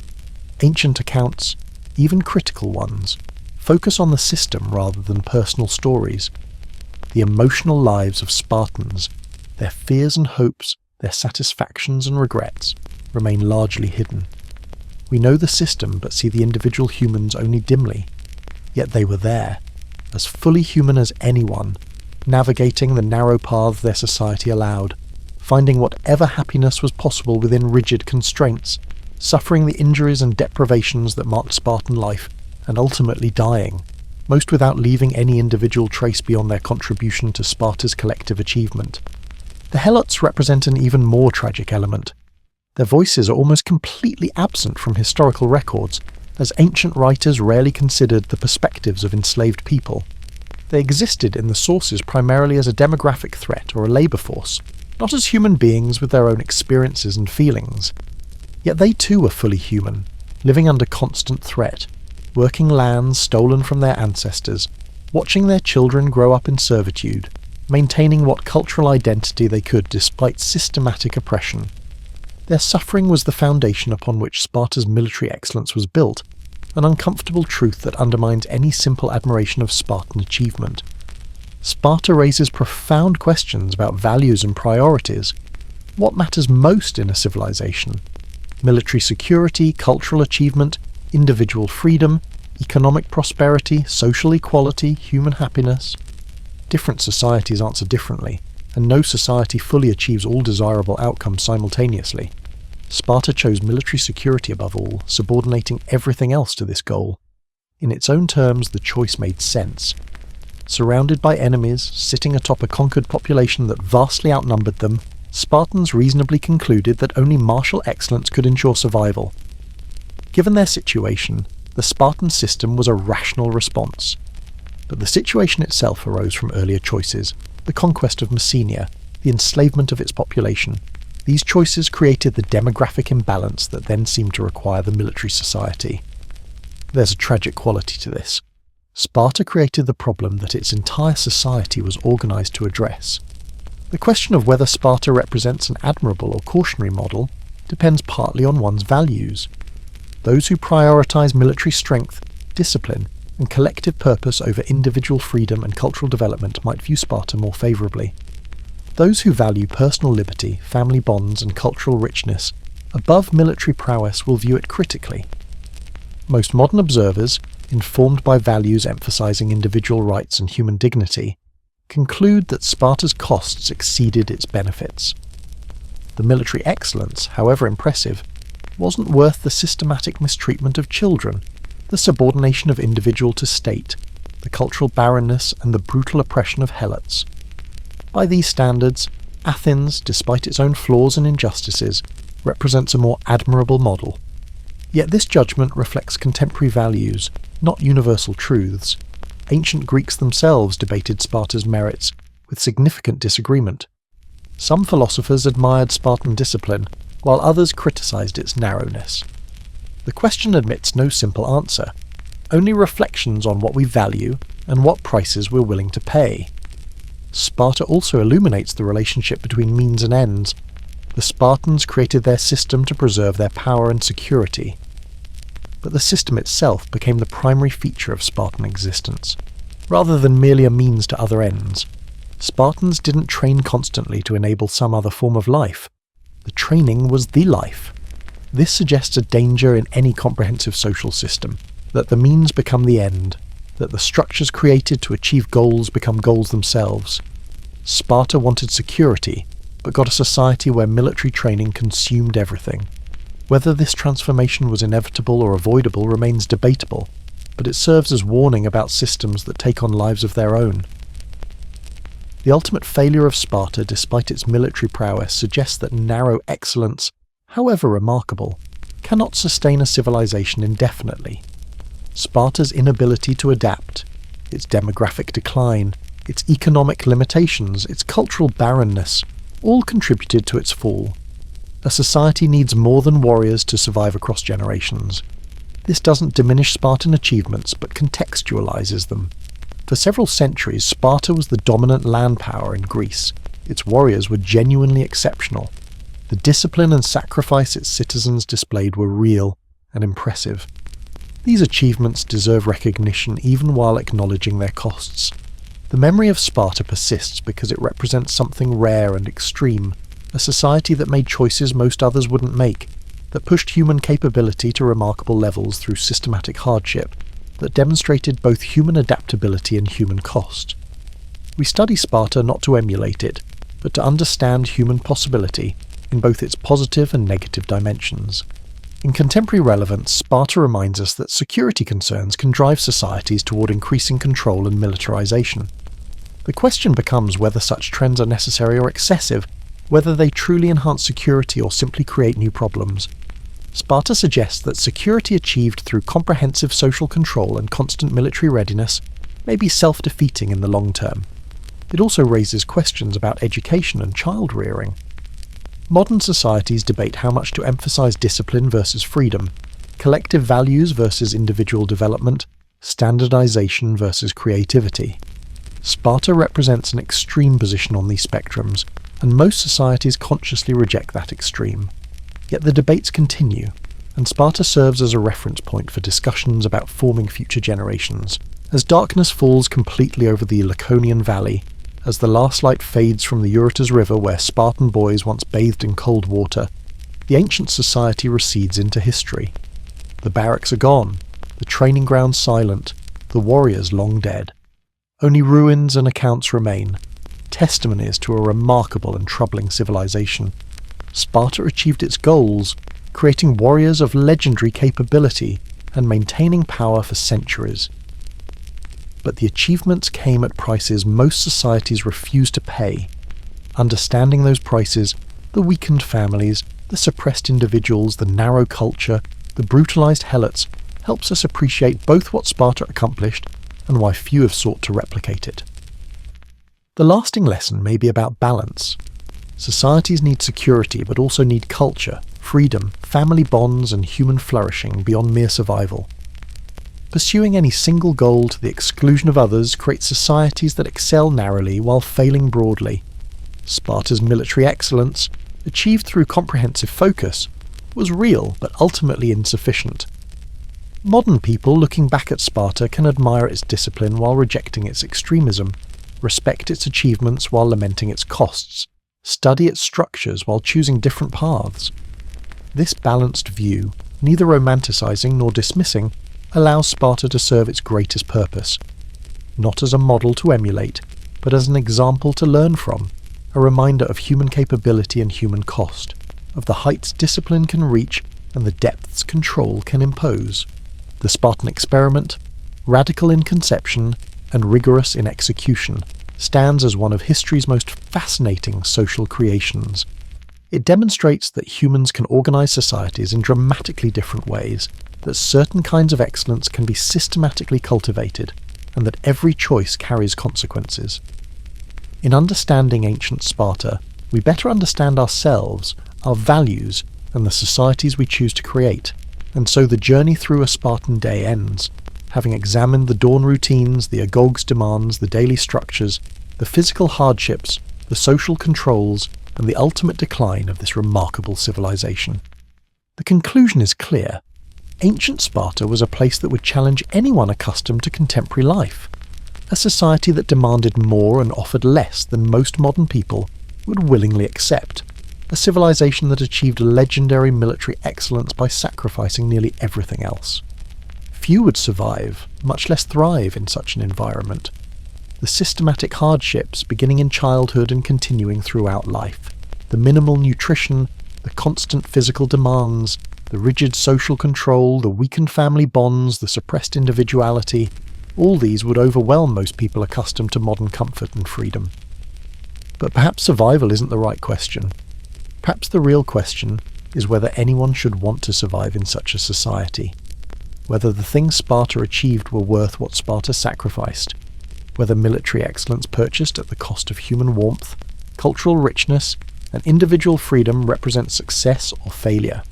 Ancient accounts, even critical ones, focus on the system rather than personal stories. The emotional lives of Spartans, their fears and hopes, their satisfactions and regrets, remain largely hidden. We know the system but see the individual humans only dimly. Yet they were there, as fully human as anyone, navigating the narrow paths their society allowed, finding whatever happiness was possible within rigid constraints, suffering the injuries and deprivations that marked Spartan life, and ultimately dying, most without leaving any individual trace beyond their contribution to Sparta's collective achievement. The Helots represent an even more tragic element. Their voices are almost completely absent from historical records, as ancient writers rarely considered the perspectives of enslaved people. They existed in the sources primarily as a demographic threat or a labour force, not as human beings with their own experiences and feelings. Yet they too were fully human, living under constant threat, working lands stolen from their ancestors, watching their children grow up in servitude, maintaining what cultural identity they could despite systematic oppression. Their suffering was the foundation upon which Sparta's military excellence was built, an uncomfortable truth that undermines any simple admiration of Spartan achievement. Sparta raises profound questions about values and priorities. What matters most in a civilization? Military security, cultural achievement, individual freedom, economic prosperity, social equality, human happiness? Different societies answer differently, and no society fully achieves all desirable outcomes simultaneously. Sparta chose military security above all, subordinating everything else to this goal. In its own terms, the choice made sense. Surrounded by enemies, sitting atop a conquered population that vastly outnumbered them, Spartans reasonably concluded that only martial excellence could ensure survival. Given their situation, the Spartan system was a rational response. But the situation itself arose from earlier choices: the conquest of Messenia, the enslavement of its population. These choices created the demographic imbalance that then seemed to require the military society. There's a tragic quality to this. Sparta created the problem that its entire society was organised to address. The question of whether Sparta represents an admirable or cautionary model depends partly on one's values. Those who prioritise military strength, discipline, and collective purpose over individual freedom and cultural development might view Sparta more favourably. Those who value personal liberty, family bonds, and cultural richness above military prowess will view it critically. Most modern observers, informed by values emphasising individual rights and human dignity, conclude that Sparta's costs exceeded its benefits. The military excellence, however impressive, wasn't worth the systematic mistreatment of children, the subordination of individual to state, the cultural barrenness and the brutal oppression of helots. By these standards, Athens, despite its own flaws and injustices, represents a more admirable model. Yet this judgment reflects contemporary values, not universal truths. Ancient Greeks themselves debated Sparta's merits, with significant disagreement. Some philosophers admired Spartan discipline, while others criticised its narrowness. The question admits no simple answer, only reflections on what we value and what prices we're willing to pay. Sparta also illuminates the relationship between means and ends. The Spartans created their system to preserve their power and security. But the system itself became the primary feature of Spartan existence, rather than merely a means to other ends. Spartans didn't train constantly to enable some other form of life. The training was the life. This suggests a danger in any comprehensive social system, that the means become the end, that the structures created to achieve goals become goals themselves. Sparta wanted security, but got a society where military training consumed everything. Whether this transformation was inevitable or avoidable remains debatable, but it serves as warning about systems that take on lives of their own. The ultimate failure of Sparta, despite its military prowess, suggests that narrow excellence, however remarkable, cannot sustain a civilization indefinitely. Sparta's inability to adapt, its demographic decline, its economic limitations, its cultural barrenness, all contributed to its fall. A society needs more than warriors to survive across generations. This doesn't diminish Spartan achievements, but contextualizes them. For several centuries, Sparta was the dominant land power in Greece. Its warriors were genuinely exceptional. The discipline and sacrifice its citizens displayed were real and impressive. These achievements deserve recognition even while acknowledging their costs. The memory of Sparta persists because it represents something rare and extreme, a society that made choices most others wouldn't make, that pushed human capability to remarkable levels through systematic hardship, that demonstrated both human adaptability and human cost. We study Sparta not to emulate it, but to understand human possibility in both its positive and negative dimensions. In contemporary relevance, Sparta reminds us that security concerns can drive societies toward increasing control and militarization. The question becomes whether such trends are necessary or excessive, whether they truly enhance security or simply create new problems. Sparta suggests that security achieved through comprehensive social control and constant military readiness may be self-defeating in the long term. It also raises questions about education and child rearing. Modern societies debate how much to emphasize discipline versus freedom, collective values versus individual development, standardization versus creativity. Sparta represents an extreme position on these spectrums, and most societies consciously reject that extreme. Yet the debates continue, and Sparta serves as a reference point for discussions about forming future generations. As darkness falls completely over the Laconian Valley, as the last light fades from the Eurotas River where Spartan boys once bathed in cold water, the ancient society recedes into history. The barracks are gone, the training grounds silent, the warriors long dead. Only ruins and accounts remain, testimonies to a remarkable and troubling civilization. Sparta achieved its goals, creating warriors of legendary capability and maintaining power for centuries. But the achievements came at prices most societies refuse to pay. Understanding those prices, the weakened families, the suppressed individuals, the narrow culture, the brutalized helots, helps us appreciate both what Sparta accomplished and why few have sought to replicate it. The lasting lesson may be about balance. Societies need security but also need culture, freedom, family bonds and human flourishing beyond mere survival. Pursuing any single goal to the exclusion of others creates societies that excel narrowly while failing broadly. Sparta's military excellence, achieved through comprehensive focus, was real but ultimately insufficient. Modern people looking back at Sparta can admire its discipline while rejecting its extremism, respect its achievements while lamenting its costs, study its structures while choosing different paths. This balanced view, neither romanticizing nor dismissing, allows Sparta to serve its greatest purpose, not as a model to emulate, but as an example to learn from, a reminder of human capability and human cost, of the heights discipline can reach and the depths control can impose. The Spartan experiment, radical in conception and rigorous in execution, stands as one of history's most fascinating social creations. It demonstrates that humans can organize societies in dramatically different ways, that certain kinds of excellence can be systematically cultivated, and that every choice carries consequences. In understanding ancient Sparta, we better understand ourselves, our values, and the societies we choose to create, and so the journey through a Spartan day ends, having examined the dawn routines, the Agoge's demands, the daily structures, the physical hardships, the social controls, and the ultimate decline of this remarkable civilization. The conclusion is clear. Ancient Sparta was a place that would challenge anyone accustomed to contemporary life, a society that demanded more and offered less than most modern people would willingly accept, a civilization that achieved legendary military excellence by sacrificing nearly everything else. Few would survive, much less thrive in such an environment. The systematic hardships beginning in childhood and continuing throughout life, the minimal nutrition, the constant physical demands, the rigid social control, the weakened family bonds, the suppressed individuality, all these would overwhelm most people accustomed to modern comfort and freedom. But perhaps survival isn't the right question. Perhaps the real question is whether anyone should want to survive in such a society, whether the things Sparta achieved were worth what Sparta sacrificed, whether military excellence purchased at the cost of human warmth, cultural richness, and individual freedom represents success or failure.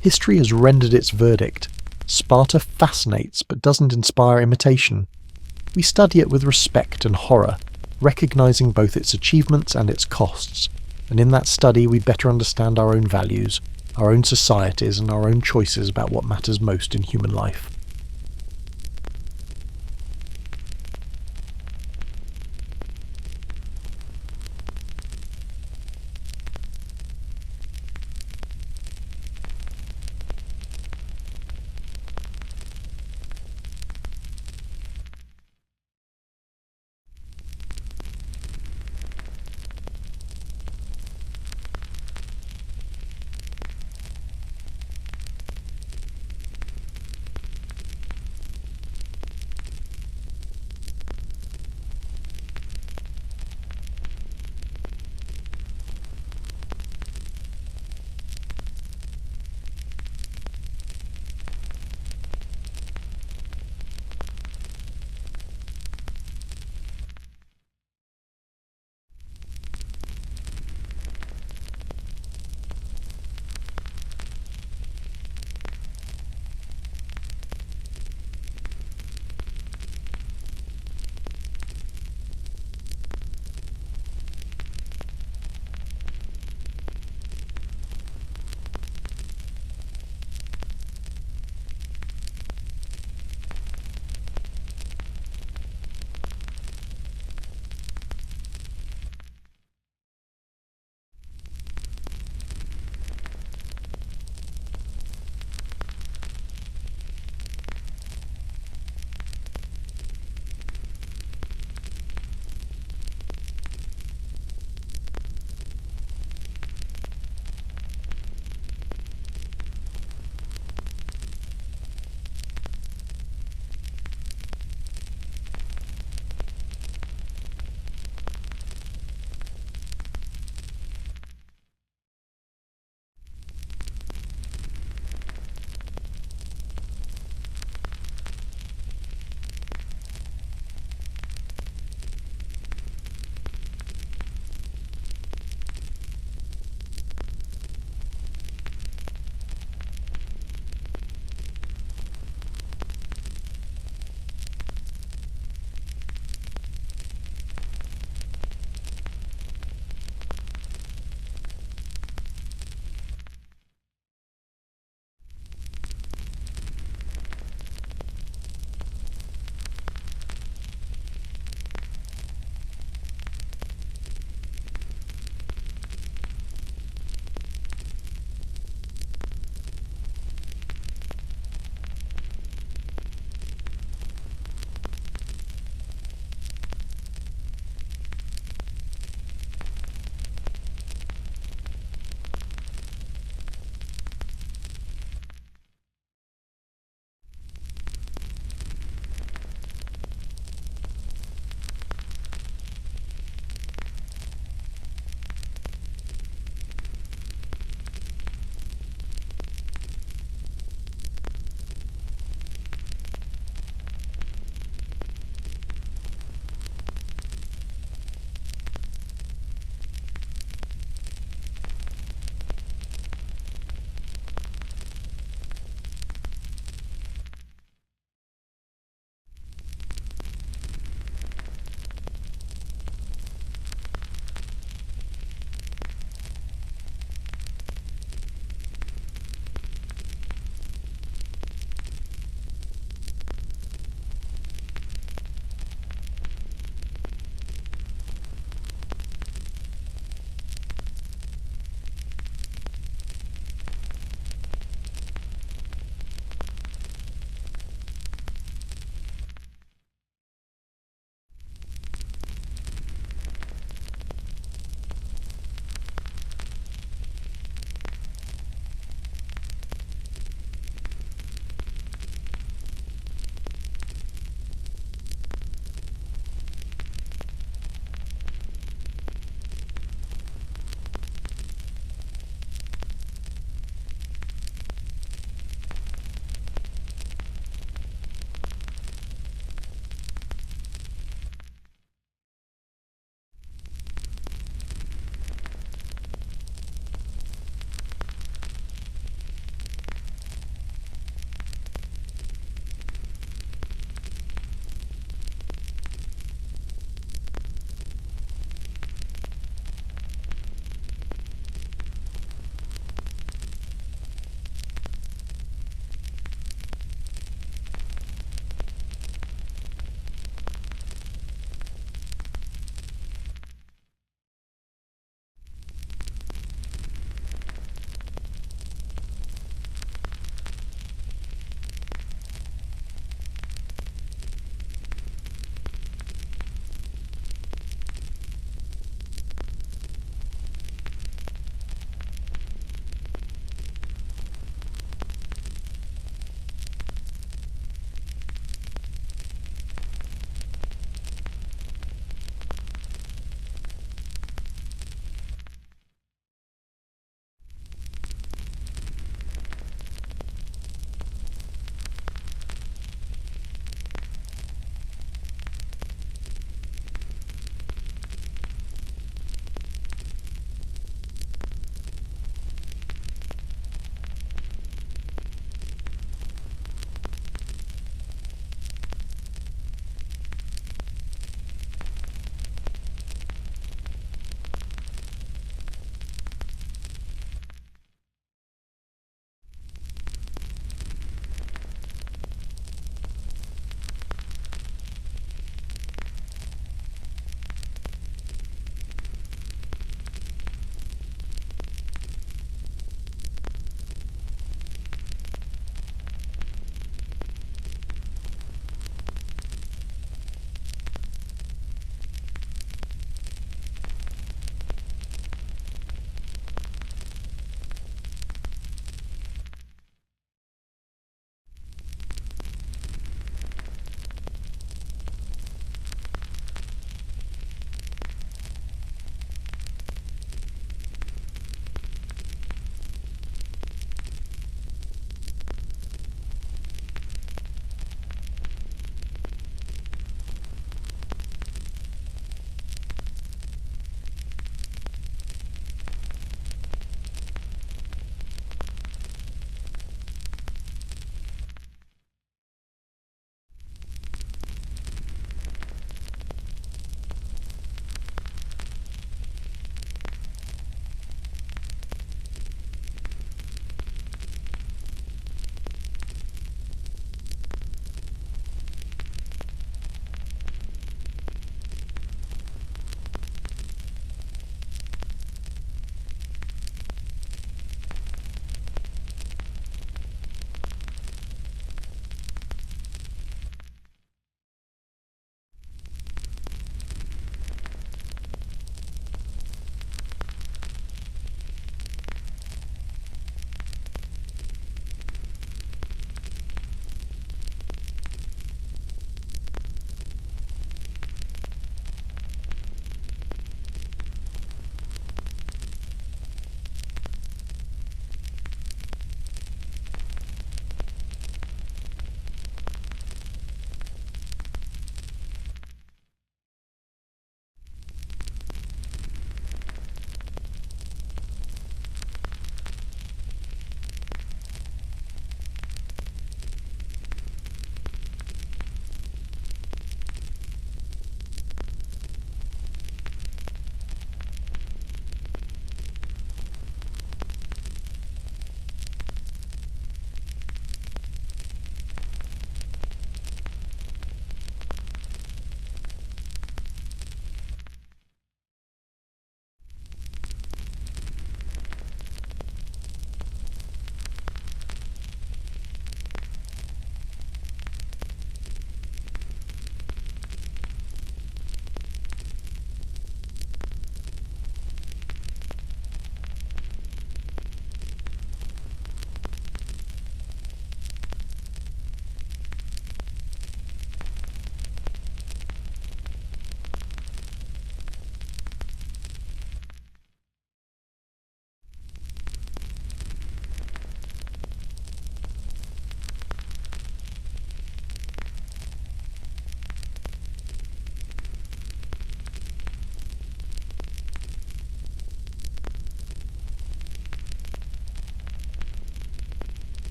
History has rendered its verdict. Sparta fascinates but doesn't inspire imitation. We study it with respect and horror, recognizing both its achievements and its costs, and in that study we better understand our own values, our own societies, and our own choices about what matters most in human life.